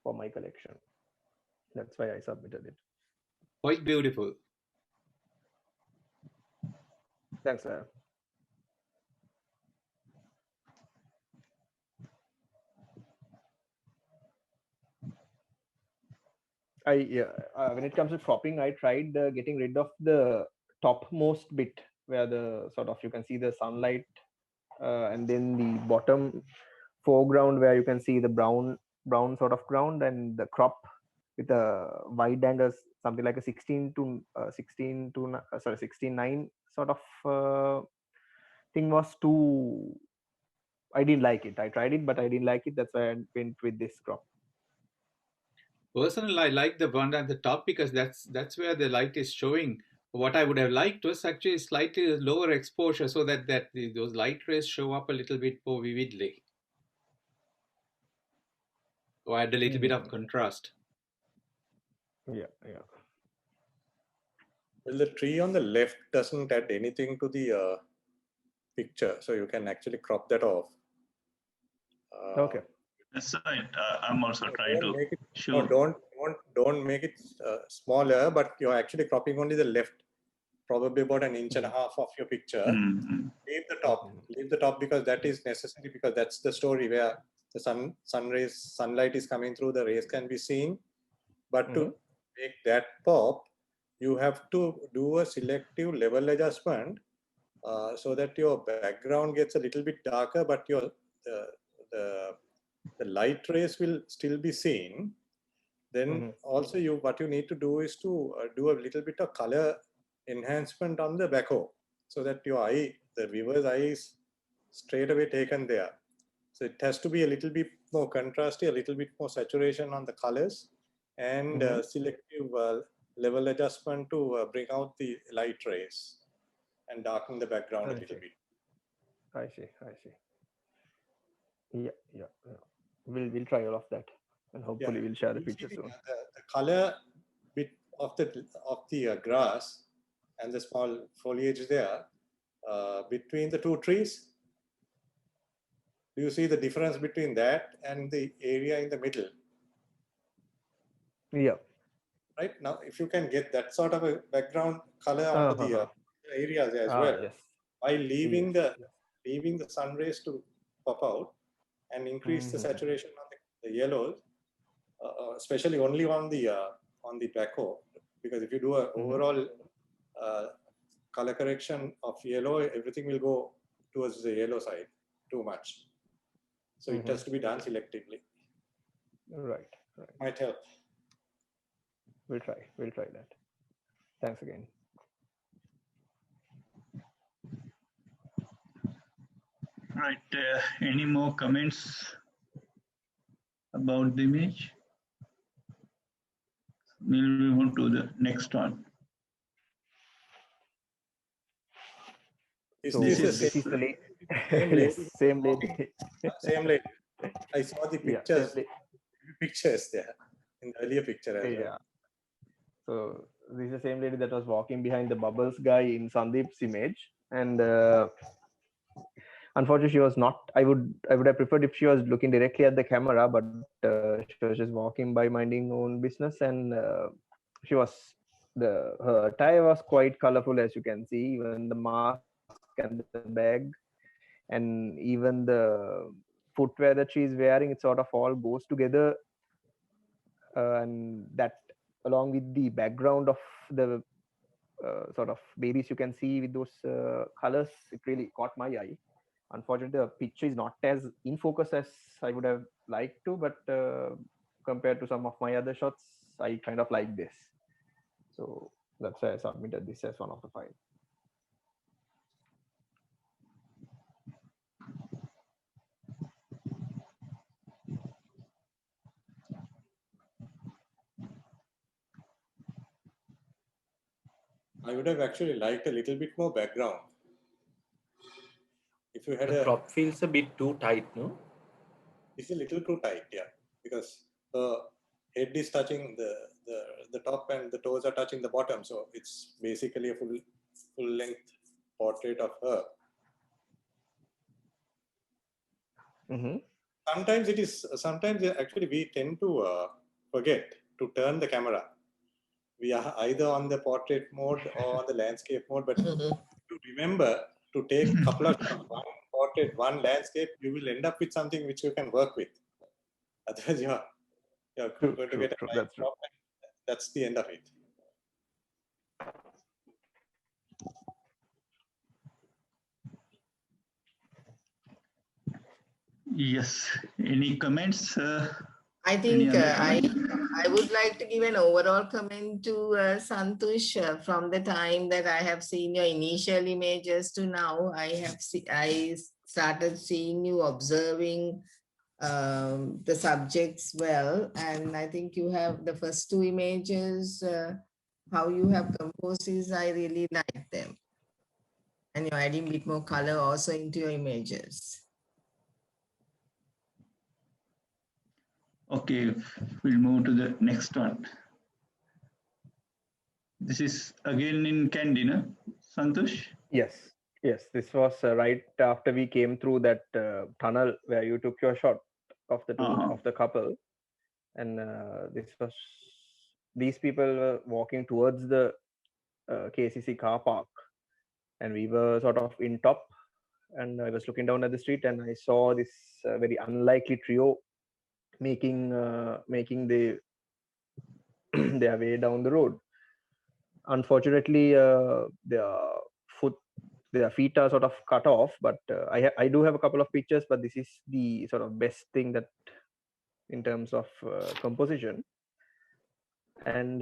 for my collection. That's why I submitted it. Quite beautiful. Thanks, sir. When it comes to cropping, I tried getting rid of the topmost bit where the sort of you can see the sunlight, and then the bottom foreground where you can see the brown sort of ground, and the crop with a wide angle, something like a 16:9 sort of thing was too. I didn't like it. I tried it, but I didn't like it. That's why I went with this crop. Personally, I like the one at the top because that's where the light is showing. What I would have liked was actually slightly lower exposure so that those light rays show up a little bit more vividly, or add a little bit of contrast. Yeah. Well, the tree on the left doesn't add anything to the picture, so you can actually crop that off. Okay. That's right. I'm also trying to show. No, don't make it smaller, but you're actually cropping only the left, probably about 1.5 inches of your picture. Leave the top because that is necessary, because that's the story where the sunlight is coming through, the rays can be seen. But to make that pop, you have to do a selective level adjustment so that your background gets a little bit darker, but the light rays will still be seen. Then also what you need to do is to do a little bit of color enhancement on the backhoe, so that the viewer's eye is straight away taken there. So it has to be a little bit more contrasty, a little bit more saturation on the colors, and selective level adjustment to bring out the light rays and darken the background a little bit. I see. Yeah. We'll try all of that, and hopefully we'll share the picture soon. The color bit of the grass and the small foliage there between the 2 trees. Do you see the difference between that and the area in the middle? Yeah. Right now, if you can get that sort of a background color onto the areas as well, yes. by leaving the sun rays to pop out and increase the saturation on the yellows, especially only on the backhoe, because if you do an overall color correction of yellow, everything will go towards the yellow side too much. So it has to be done selectively. Right. Might help. We'll try that. Thanks again. Right. Any more comments about the image. We'll move on to the next one. Is So this this the is the lady. same Yes, lady? same lady. Same lady. I saw the Yeah, pictures, same pictures there in the earlier picture as well. yeah. So this is the same lady that was walking behind the bubbles guy in Sandeep's image, and unfortunately she was not. I would have preferred if she was looking directly at the camera, but she was just walking by, minding her own business, and her attire was quite colorful, as you can see, even the mask and the bag, and even the footwear that she's wearing, it sort of all goes together, and that, along with the background of the sort of babies you can see with those colors, it really caught my eye. Unfortunately, the picture is not as in focus as I would have liked to, but compared to some of my other shots, I kind of like this. So that's why I submitted this as one of the 5. I would have actually liked a little bit more background. If you had The crop feels a bit too tight, no? It's a little too tight, yeah, because the head is touching the top and the toes are touching the bottom, so it's basically a full length portrait of her. Mm-hmm. Sometimes actually we tend to forget to turn the camera. We are either on the portrait mode or on the landscape mode, but to remember to take a couple of shots, one portrait, one landscape, you will end up with something which you can work with. Otherwise, you're going to get a that's true. That's the end of it. Yes. Any comments? I think I would like to give an overall comment to Santosh. From the time that I have seen your initial images to now, I started seeing you observing the subjects well, and I think you have the first 2 images, how you have composed these, I really like them, and you're adding a bit more color also into your images. Okay, we'll move to the next one. This is again in Kandy, no? Santosh? Yes, this was right after we came through that tunnel where you took your shot of the of the couple, and these people were walking towards the KCC car park, and we were sort of in top, and I was looking down at the street, and I saw this very unlikely trio making their way down the road. Unfortunately, their feet are sort of cut off, but I do have a couple of pictures, but this is the sort of best thing that in terms of composition, and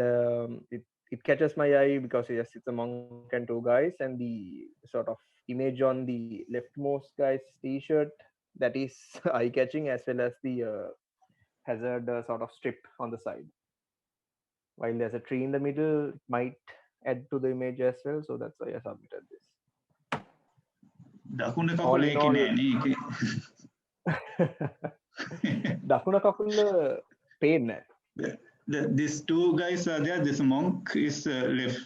it catches my eye because yes, it's a monk and 2 guys, and the sort of image on the leftmost guy's t-shirt, that is eye-catching, as well as the hazard sort of strip on the side. While there's a tree in the middle, it might add to the image as well, so that's why I submitted this. දකුණ කකුල ඒකේ නෑ නේ ඒකේ. දකුණ කකුල පේන්නේ නැහැ. These 2 guys are there. This monk is left.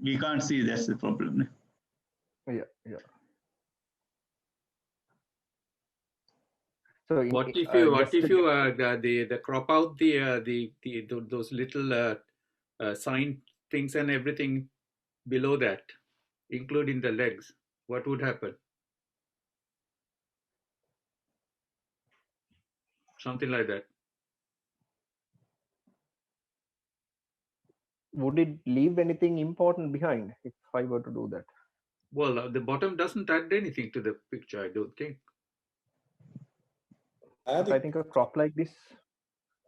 We can't see. That's the problem. Yeah. So what if you the crop out those little sign things and everything below that, including the legs? What would happen? Something like that. Would it leave anything important behind if I were to do that? Well, the bottom doesn't add anything to the picture, I don't think. I think a crop like this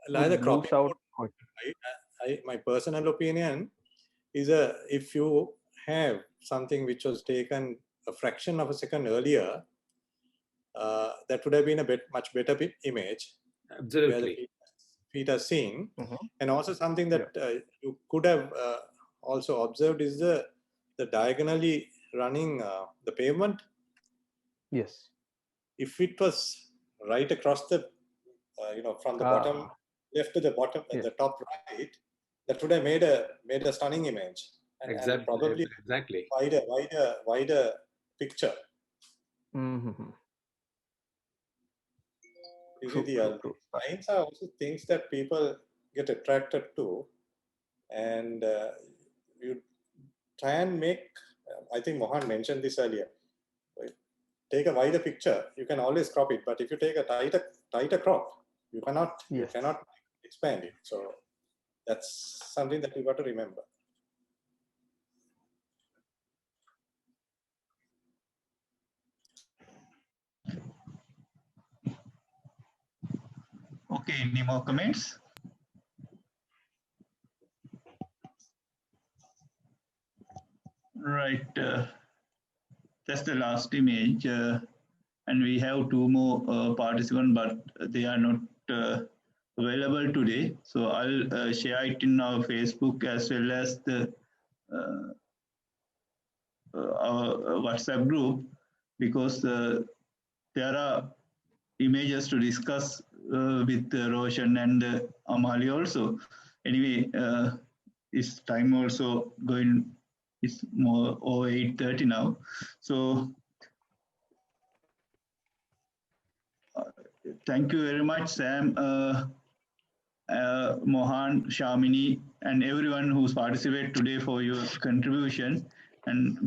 moves out. My personal opinion is if you have something which was taken a fraction of a second earlier, that would have been a much better image. Absolutely. Where the feet are seen. And also something that you could have also observed is the diagonally running the pavement. Yes. If it was right across the, from the bottom left to the bottom, the top right, that would have made a stunning image. And probably exactly wider picture. You see, the lines are also things that people get attracted to, and you try and make. I think Mohan mentioned this earlier. Take a wider picture, you can always crop it, but if you take a tighter crop, you cannot expand it. So that's something that you got to remember. Okay, any more comments? Right, that's the last image. And we have two more participants, but they are not available today. So I'll share it in our Facebook as well as the our WhatsApp group, because there are images to discuss with Roshan and Amali also. Anyway, this time also going, it's more over 8:30 now. So thank you very much, Sam, Mohan, Shamini, and everyone who's participated today for your contribution. And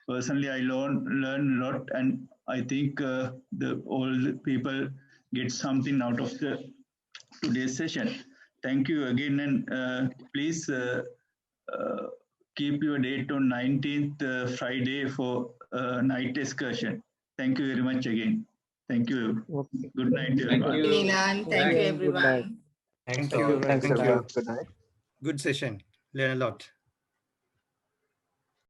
personally, I learned a lot, and I think all the people get something out of today's session. Thank you again, and please keep your date on 19th Friday for night excursion. Thank you very much again. Thank you. Okay. Good night, everyone. Thank you, Nilan. Thank you, everyone. Thank you. Thanks, everyone. Good night. Good session. Learn a lot.